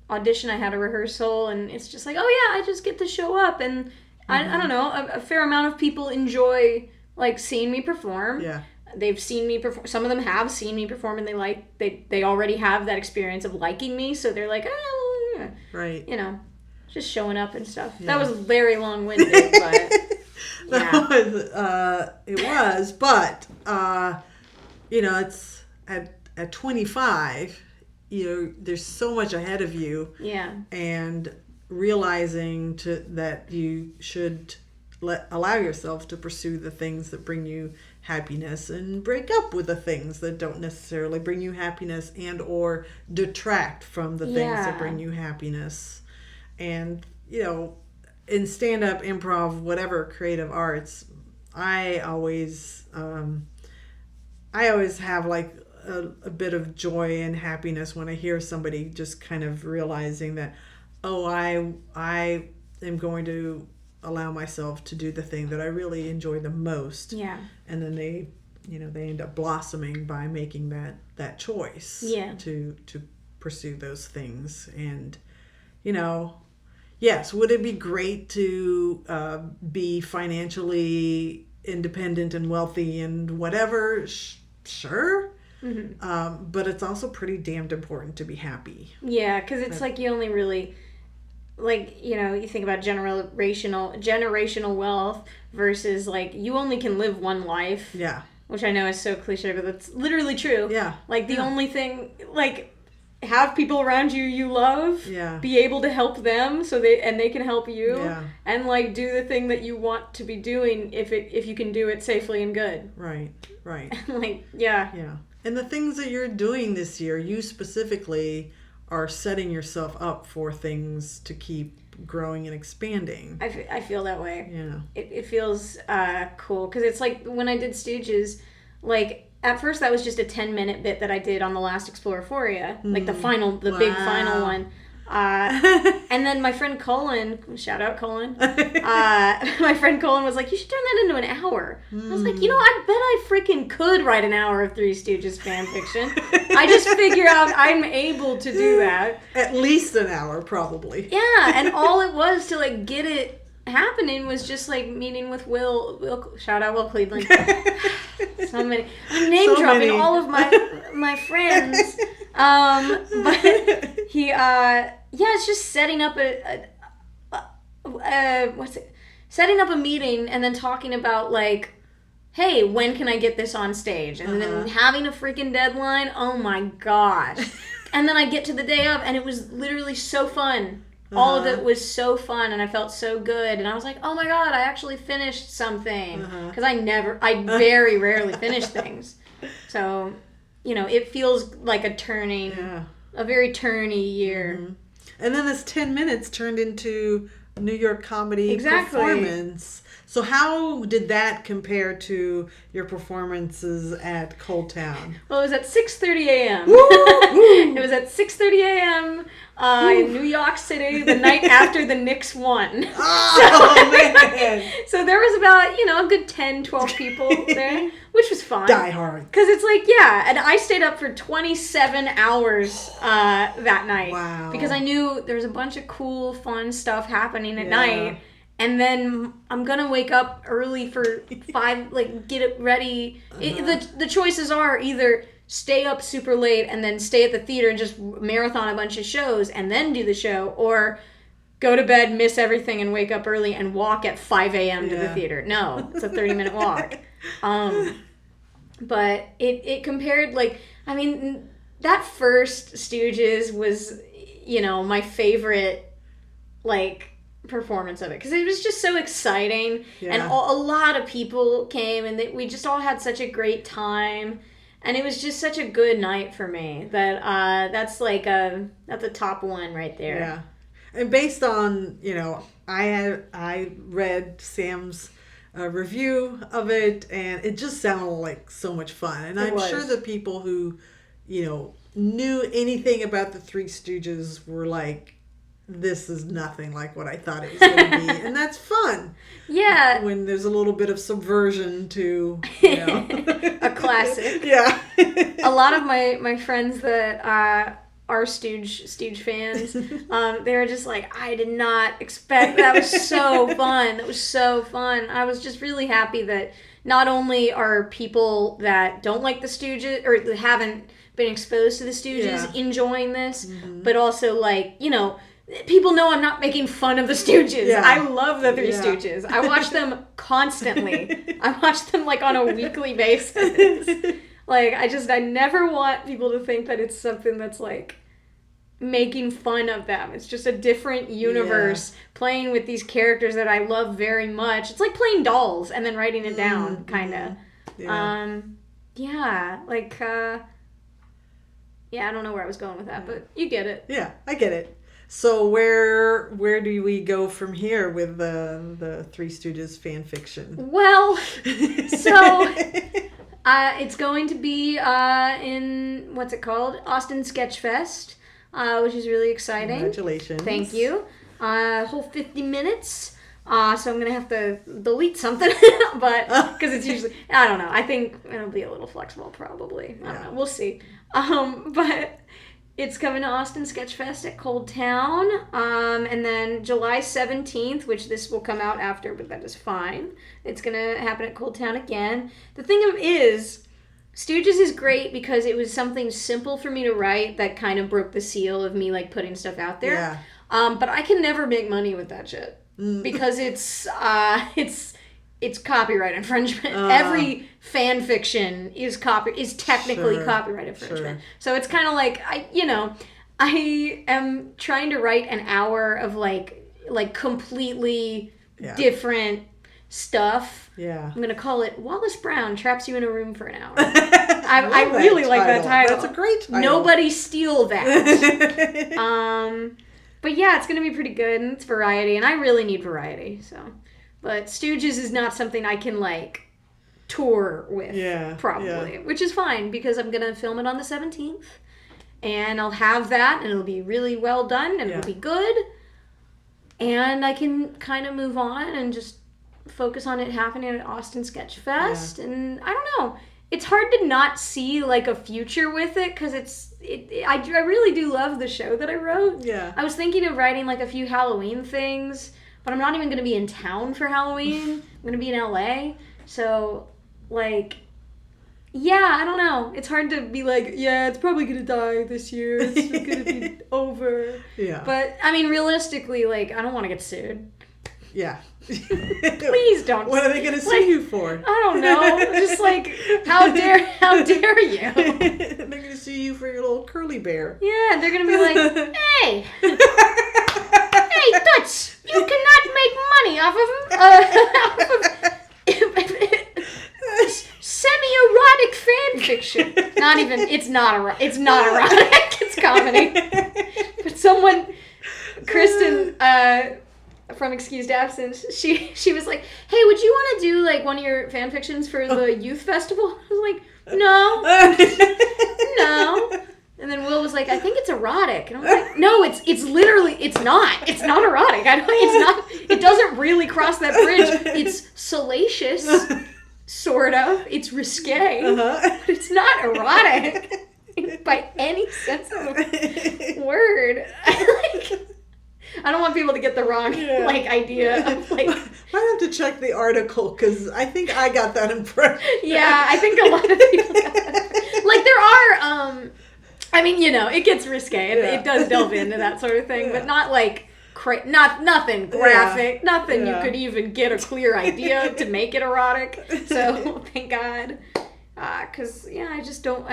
audition, I had a rehearsal, and it's just like, oh yeah, I just get to show up, and I don't know, a fair amount of people enjoy like seeing me perform. Yeah. They've seen me perform. Some of them have seen me perform, and they already have that experience of liking me, so they're like, oh, right, you know, just showing up and stuff. Yeah. That was very long-winded, but it was, but you know, it's at 25, you know, there's so much ahead of you. Yeah. And realizing that you should allow yourself to pursue the things that bring you happiness, and break up with the things that don't necessarily bring you happiness and or detract from the things that bring you happiness. And, you know, in stand-up, improv, whatever creative arts, I always have like a bit of joy and happiness when I hear somebody just kind of realizing that, oh, I am going to allow myself to do the thing that I really enjoy the most. Yeah. And then they end up blossoming by making that choice to pursue those things. And, you know, yes, would it be great to be financially independent and wealthy and whatever? Sure. Mm-hmm. But it's also pretty damned important to be happy. Yeah, because it's like you only really, like, you know, you think about generational wealth versus like you only can live one life. Yeah. Which I know is so cliche, but that's literally true. Yeah. Like the only thing, like, have people around you love. Yeah. Be able to help them so they can help you. Yeah. And like do the thing that you want to be doing if you can do it safely and good. Right. Right. Like, yeah. Yeah. And the things that you're doing this year, you specifically are setting yourself up for things to keep growing and expanding. I feel that way. Yeah. It feels cool, because it's like when I did Stooges, like at first that was just a 10-minute bit that I did on the last Explorophoria, like the big final one. And then my friend Colin, shout out Colin, my friend Colin was like, you should turn that into an hour. I was like, you know, I bet I freaking could write an hour of Three Stooges fan fiction. I just figure out I'm able to do that. At least an hour, probably. Yeah, and all it was to like get it happening was just like meeting with Will shout out Will Cleveland. So many. I'm name dropping all of my friends. But he it's just setting up setting up a meeting and then talking about like, hey, when can I get this on stage? And then having a freaking deadline. Oh my gosh. And then I get to the day of, and it was literally so fun. All of it was so fun, and I felt so good, and I was like, oh my god, I actually finished something. Because I very rarely finish things. So, you know, it feels like a very turny year. Mm-hmm. And then this 10 minutes turned into a New York comedy performance. So how did that compare to your performances at Cold Town? Well, it was at 6:30 a.m. It was at 6:30 a.m. In New York City the night after the Knicks won. Oh, man. So there was about, you know, a good 10, 12 people there, which was fun. Die hard. Because it's like, yeah, and I stayed up for 27 hours that night. Wow. Because I knew there was a bunch of cool, fun stuff happening at night. And then I'm going to wake up early for 5, like, get it ready. The choices are either stay up super late and then stay at the theater and just marathon a bunch of shows and then do the show, or go to bed, miss everything, and wake up early and walk at 5 a.m. to the theater. No, it's a 30-minute walk. But it compared, like, I mean, that first Stooges was, you know, my favorite, like, performance of it, because it was just so exciting, and a lot of people came, and we just all had such a great time, and it was just such a good night for me that that's a top one right there. Yeah, and based on, you know, I read Sam's a review of it, and it just sounded like so much fun. And I'm sure the people who, knew anything about the Three Stooges were like, this is nothing like what I thought it was going to be. And that's fun. Yeah. When there's a little bit of subversion to, a classic. Yeah. A lot of my friends that are Stooge fans, they were just like, I did not expect, that was so fun. That was so fun. I was just really happy that not only are people that don't like the Stooges, or that haven't been exposed to the Stooges, enjoying this, but also people know I'm not making fun of the Stooges. Yeah. I love the Three Stooges. I watch them constantly. I watch them on a weekly basis. I never want people to think that it's something that's making fun of them. It's just a different universe playing with these characters that I love very much. It's like playing dolls and then writing it down, kind of. Yeah. I don't know where I was going with that, but you get it. Yeah, I get it. So where do we go from here with the Three Stooges fan fiction? Well, so it's going to be in, what's it called? Austin Sketch Fest, which is really exciting. Congratulations. Thank you. Whole 50 minutes. So I'm going to have to delete something, but because it's usually, I don't know. I think it'll be a little flexible probably. I don't know. We'll see. But it's coming to Austin Sketch Fest at Cold Town. And then July 17th, which this will come out after, but that is fine. It's going to happen at Cold Town again. The thing is, Stooges is great because it was something simple for me to write that kind of broke the seal of me putting stuff out there. Yeah. But I can never make money with that shit. Because it's copyright infringement. Every fan fiction is technically copyright infringement. Sure. So it's kind of I am trying to write an hour of completely different stuff. Yeah. I'm gonna call it Wallis Brown Traps You in a Room for an Hour. I really like that title. That's a great title. Nobody steal that. But yeah, it's going to be pretty good, and it's variety, and I really need variety, so. But Stooges is not something I can, tour with, probably, which is fine, because I'm going to film it on the 17th, and I'll have that, and it'll be really well done, and it'll be good, and I can kind of move on and just focus on it happening at Austin Sketch Fest, and I don't know. It's hard to not see a future with it because I really do love the show that I wrote. Yeah. I was thinking of writing a few Halloween things, but I'm not even going to be in town for Halloween. I'm going to be in LA. So I don't know. It's hard to be it's probably going to die this year. It's going to be over. Yeah. But I mean, realistically, I don't want to get sued. Yeah. Please don't. What are they going to sue you for? I don't know. Just how dare you? They're going to sue you for your little curly bear. Yeah, they're going to be hey, Toots, you cannot make money off of semi-erotic fan fiction. It's not erotic. It's comedy. But Kristen, from Excused Absence, she was like, hey, would you want to do one of your fan fictions for the youth festival? I was like, no. And then Will was like, I think it's erotic. And I was like, no, it's not erotic. It doesn't really cross that bridge. It's salacious, sort of. It's risque, but it's not erotic by any sense of the word. I don't want people to get the wrong idea of I have to check the article because I think I got that impression. Yeah, I think a lot of people got that. There are it gets risque. It does delve into that sort of thing, but not nothing graphic, nothing you could even get a clear idea to make it erotic. So thank God. Because I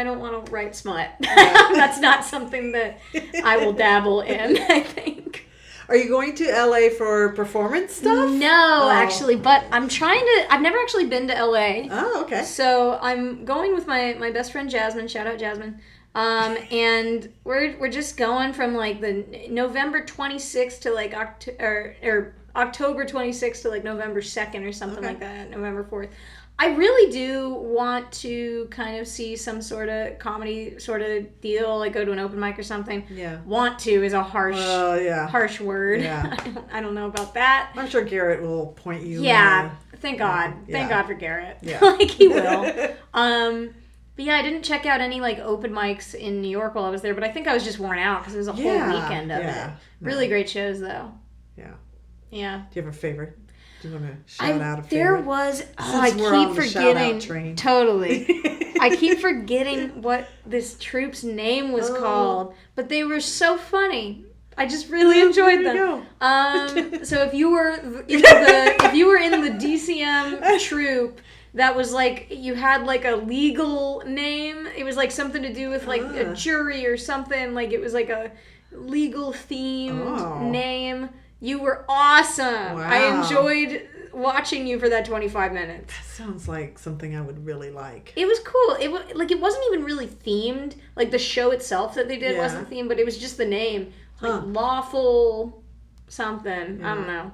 don't want to write smut. That's not something that I will dabble in, I think. Are you going to LA for performance stuff? No, actually, but I'm trying to. I've never actually been to LA. Oh, okay. So I'm going with my best friend Jasmine. Shout out Jasmine. And we're just going from like the November 26th to like October 26th to like November 2nd or something like that, November 4th. I really do want to kind of see some sort of comedy sort of deal, like go to an open mic or something. Yeah. Want to is a harsh word. Yeah. I don't know about that. I'm sure Garrett will point you. Yeah. Thank God. Yeah. Thank God for Garrett. Yeah. Like he will. But yeah, I didn't check out any like open mics in New York while I was there, but I think I was just worn out because it was a whole weekend of it. Really great shows though. Yeah. Yeah. Do you have a favorite? Do you want to shout out a favorite? There was. I keep forgetting. Totally. I keep forgetting what this troupe's name was called, but they were so funny. I just really enjoyed them. So if you were in the DCM troupe, that was like you had like a legal name. It was like something to do with like a jury or something. Like it was like a legal themed name. You were awesome. Wow. I enjoyed watching you for that 25 minutes. That sounds like something I would really like. It was cool. It wasn't even really themed. Like the show itself that they did wasn't themed, but it was just the name. Like lawful something. Yeah. I don't know.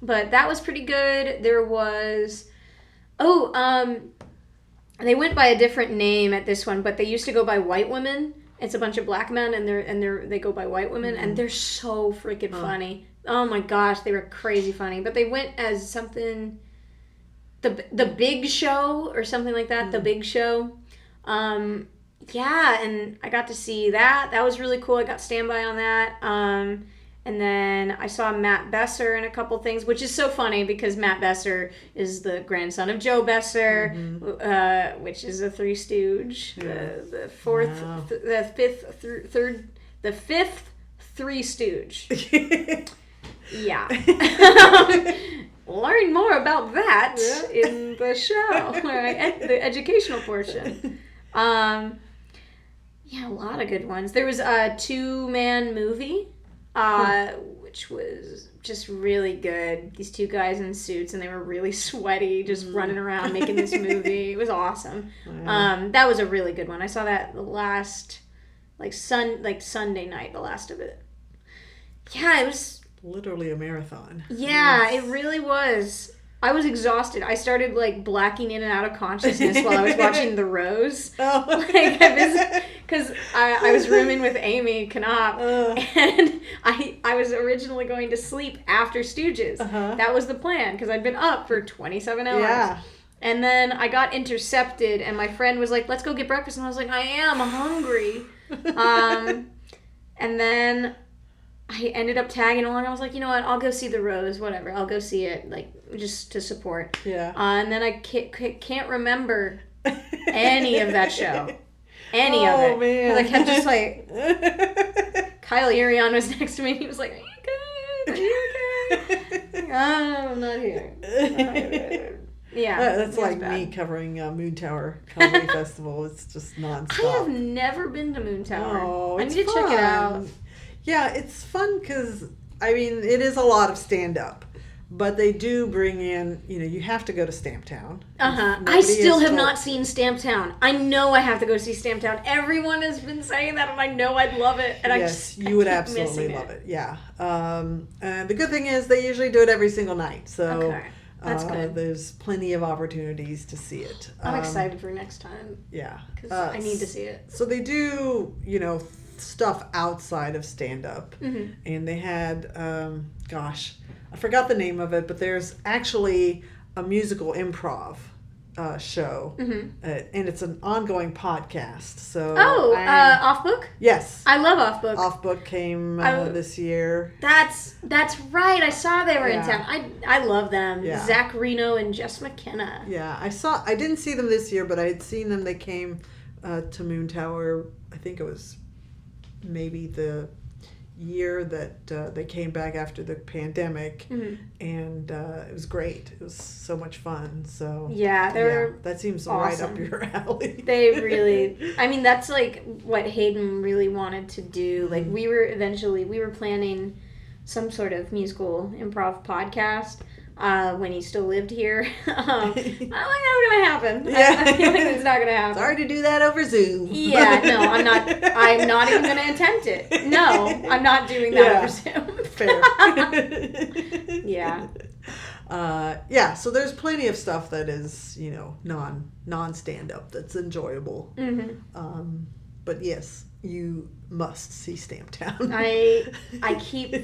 But that was pretty good. There was they went by a different name at this one, but they used to go by White Women. It's a bunch of black men and they go by White Women and they're so freaking funny. Oh my gosh, they were crazy funny. But they went as something, the Big Show or something like that. The Big Show. Yeah, and I got to see that. That was really cool. I got standby on that. And then I saw Matt Besser in a couple things, which is so funny because Matt Besser is the grandson of Joe Besser, which is a Three Stooge, the fifth Three Stooge. Yeah. Learn more about that in the show, the educational portion. Yeah, a lot of good ones. There was a 2-man movie, which was just really good. These 2 guys in suits, and they were really sweaty, just running around making this movie. It was awesome. Wow. That was a really good one. I saw that the last, Sunday night, the last of it. Yeah, it was literally a marathon. Yeah, it really was. I was exhausted. I started blacking in and out of consciousness while I was watching The Rose. Because I was rooming with Amy Knopp, and I was originally going to sleep after Stooges. That was the plan because I'd been up for 27 hours. Yeah. And then I got intercepted, and my friend was like, "Let's go get breakfast," and I was like, "I am hungry." And then I ended up tagging along. I was like, you know what? I'll go see The Rose. Whatever. I'll go see it, just to support. Yeah. And then I can't remember any of that show. Any of it. Man. Because I kept just Kyle Urion was next to me. And he was like, "Are you okay? I'm not here." Yeah. That's like me covering Moon Tower Comedy Festival. It's just nonstop. I have never been to Moon Tower. Oh, I need to check it out. Yeah, it's fun because, it is a lot of stand-up. But they do bring in, you have to go to Stamptown. I still have not seen Stamptown. I know I have to go see Stamptown. Everyone has been saying that, and I know I'd love it. And yes, you would absolutely love it. Yeah. And the good thing is they usually do it every single night. So that's good. There's plenty of opportunities to see it. I'm excited for next time. Yeah. Because I need to see it. So they do, stuff outside of stand-up. And they had, I forgot the name of it, but there's actually a musical improv show, and it's an ongoing podcast. So Off Book? Yes, I love Off Book. Off Book came this year. That's right. I saw they were in town. I love them. Yeah. Zach Reno and Jess McKenna. Yeah, I didn't see them this year, but I had seen them. They came to Moon Tower. I think it was maybe the year that they came back after the pandemic, and it was great. It was so much fun. So that seems awesome. Right up your alley. They really, that's what Hayden really wanted to do. We were planning some sort of musical improv podcast, when he still lived here. I don't think that's gonna happen. Yeah. I feel like it's not gonna happen. It's hard to do that over Zoom. Yeah, no, I'm not. I'm not even gonna attempt it. No, I'm not doing that over Zoom. Fair. Yeah. Yeah, so there's plenty of stuff that is, you know, non stand up that's enjoyable. Mm-hmm. But yes, you must see Stamptown. I keep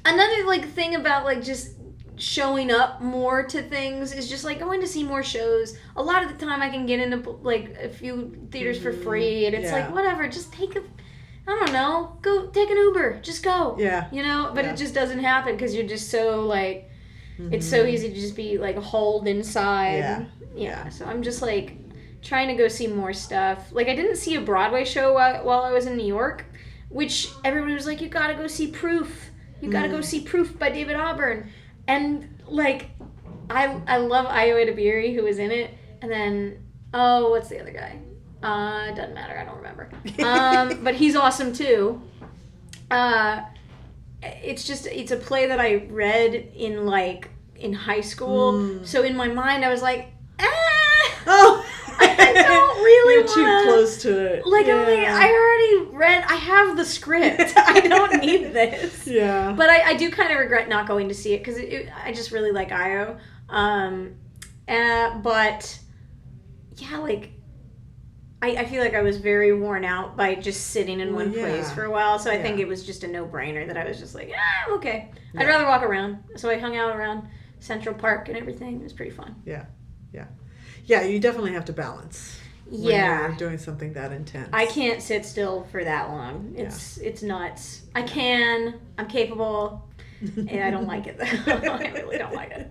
Another like thing about like just showing up more to things is just like going to see more shows. A lot of the time I can get into like a few theaters for free, and it's like whatever, just I don't know, go take an Uber, just go. Yeah. You know, but it just doesn't happen because you're just so like it's so easy to just be like holed inside. Yeah. So I'm just like trying to go see more stuff. Like I didn't see a Broadway show while I was in New York, which everybody was like, you gotta go see Proof. You gotta go see Proof by David Auburn. And like I love Io Edebiri, who was in it. And then what's the other guy? It doesn't matter, I don't remember. But he's awesome too. It's a play that I read in high school. So in my mind I was like, I don't really want to. You're too close to it. Like, I'm like, I already read, I have the script. I don't need this. Yeah. But I do kind of regret not going to see it because I just really like Io. But, yeah, like, I feel like I was very worn out by just sitting in one place for a while. So I think it was just a no-brainer that I was just like, okay. Yeah. I'd rather walk around. So I hung out around Central Park and everything. It was pretty fun. Yeah. Yeah, you definitely have to balance. When you're doing something that intense. I can't sit still for that long. It's nuts. I'm capable, and I don't like it though. I really don't like it.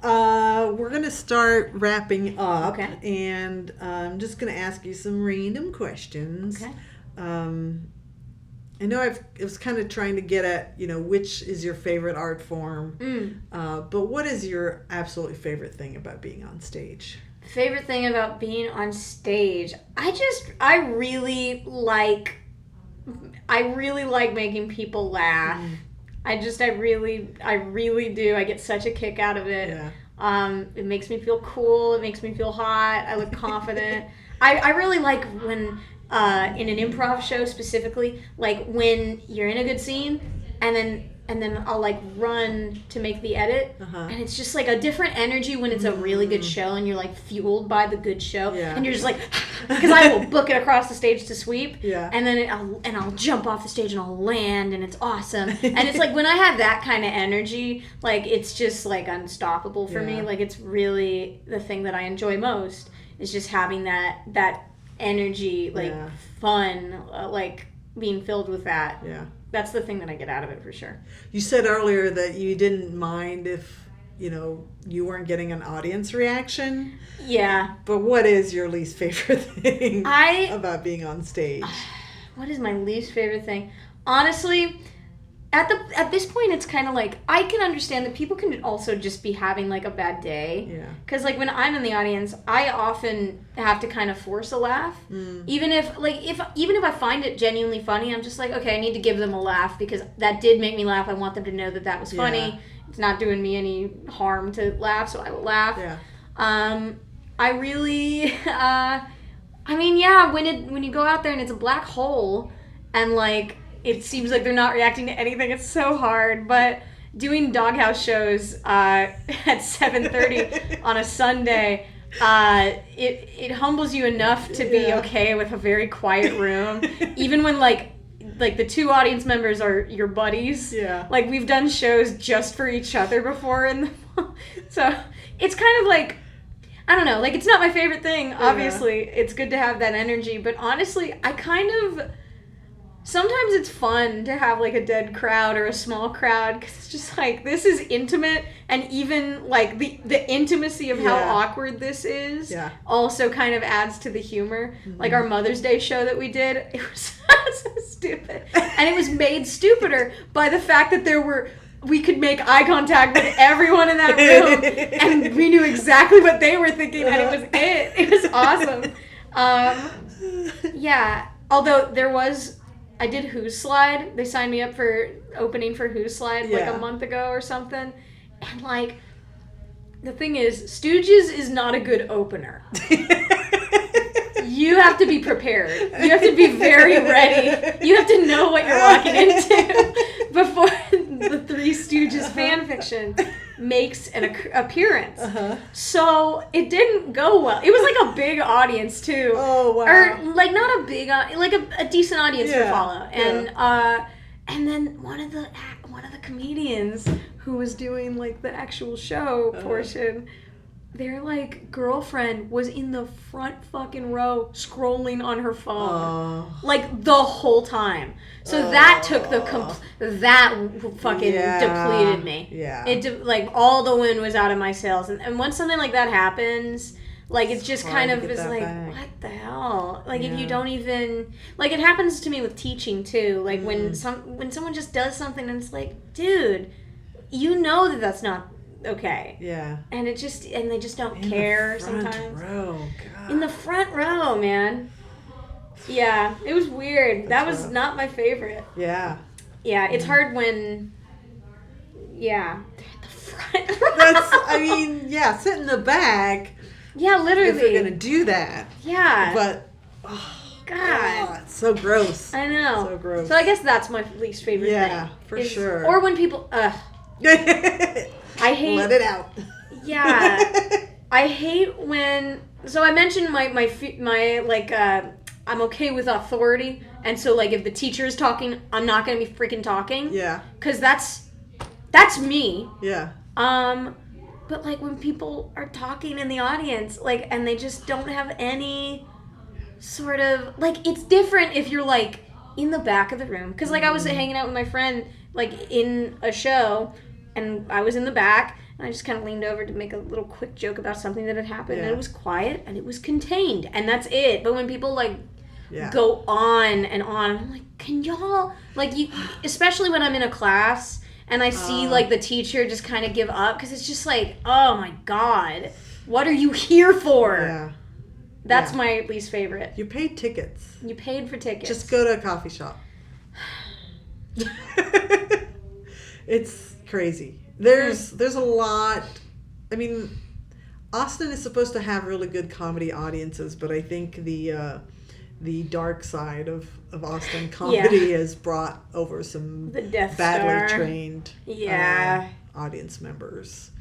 We're going to start wrapping up. Okay. And I'm just going to ask you some random questions. Okay. I know I was kind of trying to get at, you know, which is your favorite art form. But what is your absolutely favorite thing about being on stage? Favorite thing about being on stage? I really like making people laugh. I really do. I get such a kick out of it. Yeah. It makes me feel cool. It makes me feel hot. I look confident. I really like when in an improv show specifically, like when you're in a good scene and then I'll like run to make the edit, and it's just like a different energy when it's a really good show and you're like fueled by the good show, and you're just like, because I will book it across the stage to sweep, and then I'll jump off the stage and I'll land and it's awesome, and it's like when I have that kind of energy, like it's just like unstoppable for me. Like it's really the thing that I enjoy most is just having that energy, like fun, like being filled with that. Yeah. That's the thing that I get out of it for sure. You said earlier that you didn't mind if, you know, you weren't getting an audience reaction. Yeah. But what is your least favorite thing about being on stage? What is my least favorite thing? Honestly, at this point, it's kind of like, I can understand that people can also just be having like a bad day. Yeah. Because like when I'm in the audience, I often have to kind of force a laugh. Even if I find it genuinely funny, I'm just like, okay, I need to give them a laugh because that did make me laugh. I want them to know that was funny. Yeah. It's not doing me any harm to laugh, so I will laugh. Yeah. I really, when you go out there and it's a black hole and like, it seems like they're not reacting to anything. It's so hard. But doing Doghouse shows at 7:30 on a Sunday, it humbles you enough to be okay with a very quiet room. Even when like the two audience members are your buddies. Yeah. Like we've done shows just for each other before, so it's kind of like, I don't know. Like it's not my favorite thing. Obviously, it's good to have that energy. But honestly, sometimes it's fun to have like a dead crowd or a small crowd because it's just like this is intimate, and even like the intimacy of how awkward this is also kind of adds to the humor. Like our Mother's Day show that we did, it was so stupid, and it was made stupider by the fact that we could make eye contact with everyone in that room and we knew exactly what they were thinking, and it was awesome. Although I did Who's Slide. They signed me up for opening for Who's Slide like a month ago or something. And, like, the thing is, Stooges is not a good opener. You have to be prepared. You have to be very ready. You have to know what you're walking into before the Three Stooges fanfiction makes an appearance. So it didn't go well. It was like a big audience too. Oh wow! Or like not a big, like a decent audience to follow. And then one of the comedians who was doing like the actual show portion. Their, like, girlfriend was in the front fucking row scrolling on her phone. Like, the whole time. So that took that fucking depleted me. Yeah. Like, all the wind was out of my sails. And once something like that happens, like, it's just kind of is like, what the hell? Like, if you don't even... Like, it happens to me with teaching, too. Like, when someone just does something and it's like, dude, you know that that's not... okay. Yeah. And they just don't care sometimes. In the front row, God. In the front row, man. Yeah, it was weird. That was not my favorite. Yeah. Yeah, it's hard when... Yeah. The front row. Sit in the back. Yeah, literally. If you're going to do that. Yeah. But... God. It's so gross. I know. So gross. So I guess that's my least favorite thing. Yeah, for sure. Or when people... I hate... Let it out. Yeah. I hate when... So I mentioned my like, I'm okay with authority. And so, like, if the teacher is talking, I'm not going to be freaking talking. Yeah. Because that's me. Yeah. But, like, when people are talking in the audience, like, and they just don't have any sort of... Like, it's different if you're, like, in the back of the room. Because, like, I was hanging out with my friend, like, in a show... And I was in the back, and I just kind of leaned over to make a little quick joke about something that had happened. And it was quiet, and it was contained. And that's it. But when people, like, go on and on, I'm like, can y'all... Like, you, especially when I'm in a class, and I see, like, the teacher just kind of give up. Because it's just like, oh, my God. What are you here for? Yeah. That's my least favorite. You paid tickets. You paid for tickets. Just go to a coffee shop. It's... crazy. There's a lot. I mean, Austin is supposed to have really good comedy audiences, but I think the dark side of Austin comedy has brought over some badly trained audience members.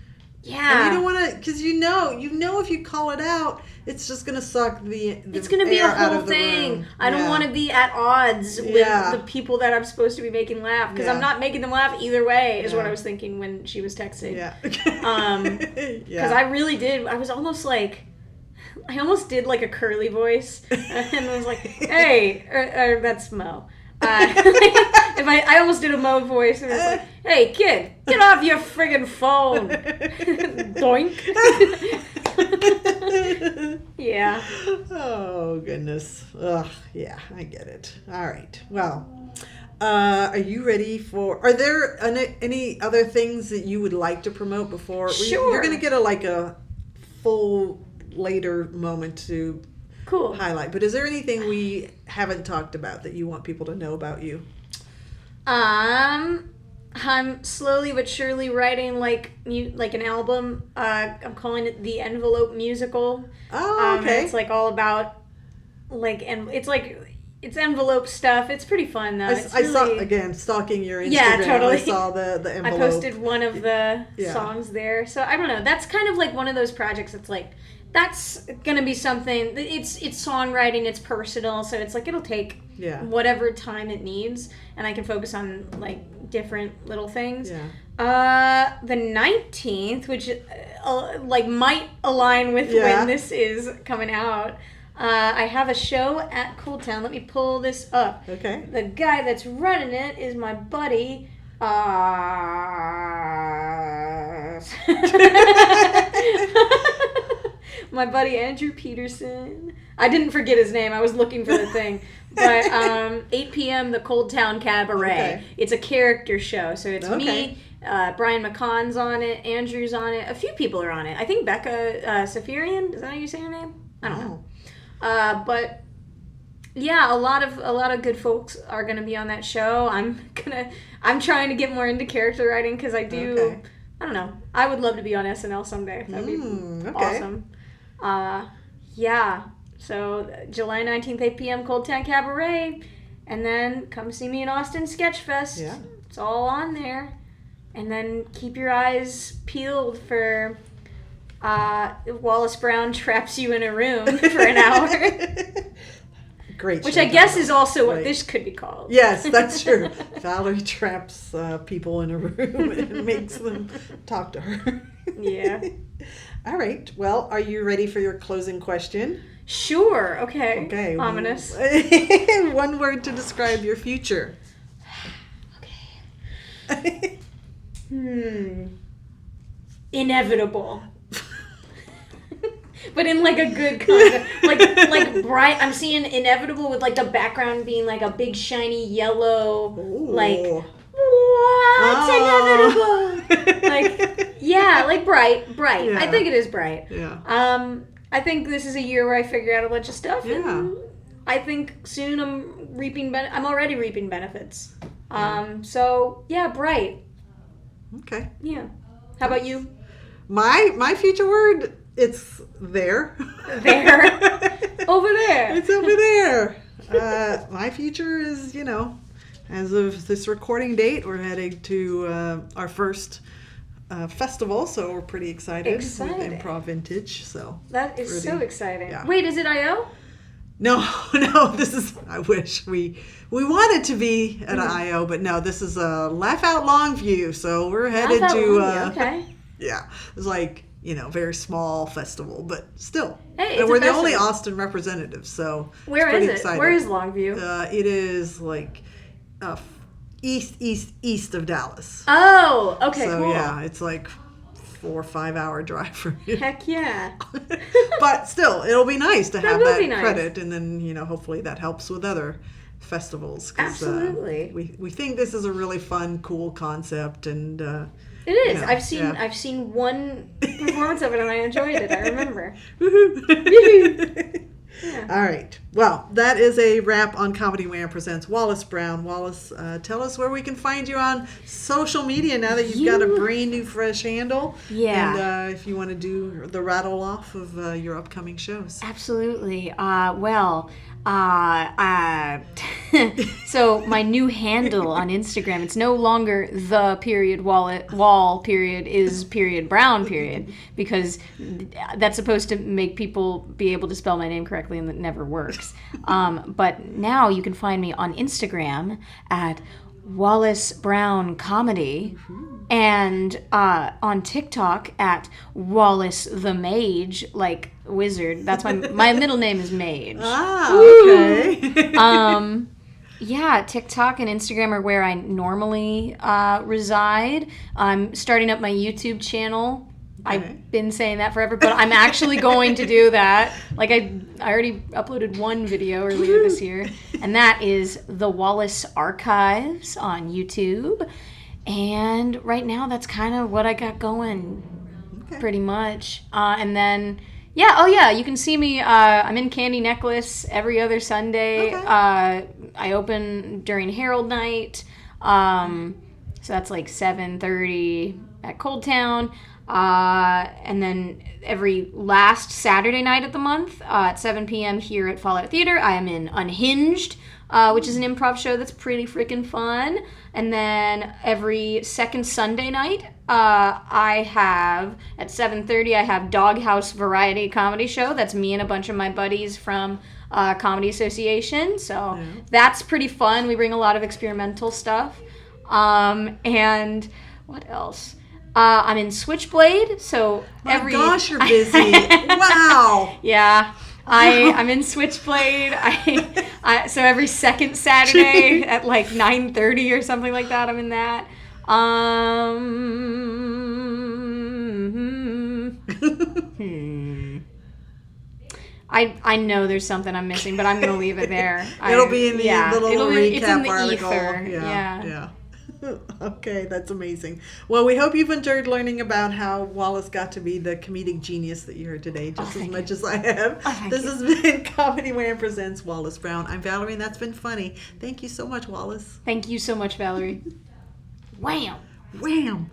Yeah. And you don't want to, because you know if you call it out, it's just going to suck it's going to be a whole out thing. I don't want to be at odds with the people that I'm supposed to be making laugh, because I'm not making them laugh either way, is what I was thinking when she was texting. Yeah. Because I really did. I was almost like, I almost did like a curly voice, and I was like, hey, or that's Mo. If I almost did a Mo voice, and it was like, hey, kid, get off your friggin' phone. Doink. Yeah. Oh, goodness. Ugh, yeah, I get it. All right. Well, are you ready are there any other things that you would like to promote before? Sure. You're going to get a full later moment to highlight. But is there anything we haven't talked about that you want people to know about you? I'm slowly but surely writing like an album. I'm calling it The Envelope Musical. Oh, okay. It's like all about and it's envelope stuff. It's pretty fun though. I saw again stalking your Instagram. Yeah, totally. I saw the envelope. I posted one of the songs there. So I don't know. That's kind of like one of those projects that's like, that's gonna be something. It's songwriting. It's personal. So it's like it'll take whatever time it needs, and I can focus on like different little things. Yeah. The 19th, which might align with when this is coming out. I have a show at Cool Town. Let me pull this up. Okay. The guy that's running it is my buddy. My buddy Andrew Peterson. I didn't forget his name. I was looking for the thing. But 8 p.m. the Cold Town Cabaret. Okay. It's a character show. So it's me, Brian McConn's on it, Andrew's on it. A few people are on it. I think Becca Safarian. Is that how you say her name? I don't know. But yeah, a lot of good folks are gonna be on that show. I'm trying to get more into character writing because I do I don't know. I would love to be on SNL someday. That'd be awesome. Yeah. So July 19th, 8 p.m. Cold Town Cabaret. And then come see me in Austin Sketchfest. Yeah. It's all on there. And then keep your eyes peeled for Wallis Brown traps you in a room for an hour. Great. Which I guess is also what this could be called. Yes, that's true. Valerie traps people in a room and makes them talk to her. Yeah. All right. Well, are you ready for your closing question? Sure. Okay. Okay. Ominous. One word to describe your future. Okay. Inevitable. But in like a good kind of like bright. I'm seeing inevitable with like the background being like a big shiny yellow. Ooh. Like what's inevitable? Like yeah, like bright. Yeah. I think it is bright. Yeah. I think this is a year where I figure out a bunch of stuff. Yeah. And I think soon I'm I'm already reaping benefits. So yeah, bright. Okay. Yeah. How about you? My future word, it's there. There. Over there. It's over there. My future is, as of this recording date, we're heading to our first festival, so we're pretty excited. With Improv Vintage. So that is so exciting. Yeah. Wait, is it I.O.? No, this is, I wish we wanted to be at I.O., but no, this is a Laugh Out Longview, so we're headed to, okay. Yeah, it's like, very small festival, but still. Hey, and we're the only Austin representatives, so where is it? Exciting. Where is Longview? It is like east of Dallas. Oh, okay, so, cool. Yeah, it's like 4 or 5 hour drive from here. Heck yeah. But still, it'll be nice to have that nice. credit, and then, hopefully that helps with other festivals. Absolutely. We think this is a really fun, cool concept, and it is. I've seen one performance of it, and I enjoyed it. I remember. Woohoo! Yeah. All right. Well, that is a wrap on Comedy Wham Presents Wallis Brown. Wallis, tell us where we can find you on social media now that you've got a brand new, fresh handle. Yeah. And if you want to do the rattle off of your upcoming shows. Absolutely. So my new handle on Instagram, it's no longer the period wall period is period Brown period, because that's supposed to make people be able to spell my name correctly, and that never works. But now you can find me on Instagram at Wallis Brown Comedy, and on TikTok at Wallis the Mage, like wizard. That's my middle name is Mage. Ah, okay. Yeah, TikTok and Instagram are where I normally reside. I'm starting up my YouTube channel. Okay. I've been saying that forever, but I'm actually going to do that. Like I already uploaded one video earlier this year, and that is the Wallis Archives on YouTube. And right now, that's kind of what I got going, pretty much. And then, you can see me. I'm in Candy Necklace every other Sunday. Okay. I open during Herald Night, so that's like 7:30 at Cold Town. And then every last Saturday night of the month at 7 p.m. here at Fallout Theater, I am in Unhinged, which is an improv show that's pretty freaking fun. And then every second Sunday night, I have, at 7:30, I have Doghouse Variety Comedy Show. That's me and a bunch of my buddies from Comedy Association. So that's pretty fun. We bring a lot of experimental stuff. And what else? I'm in Switchblade, so My gosh, you're busy. Wow. Yeah. I'm in Switchblade. So every second Saturday at like 9:30 or something like that, I'm in that. I know there's something I'm missing, but I'm gonna leave it there. It'll be in the little recap it's in the article. Ether. Yeah. Okay, that's amazing. Well, we hope you've enjoyed learning about how Wallis got to be the comedic genius that you heard today, just as much as I have. This has been Comedy Wham Presents Wallis Brown. I'm Valerie, and that's been funny. Thank you so much, Wallis. Thank you so much, Valerie. Wham! Wham!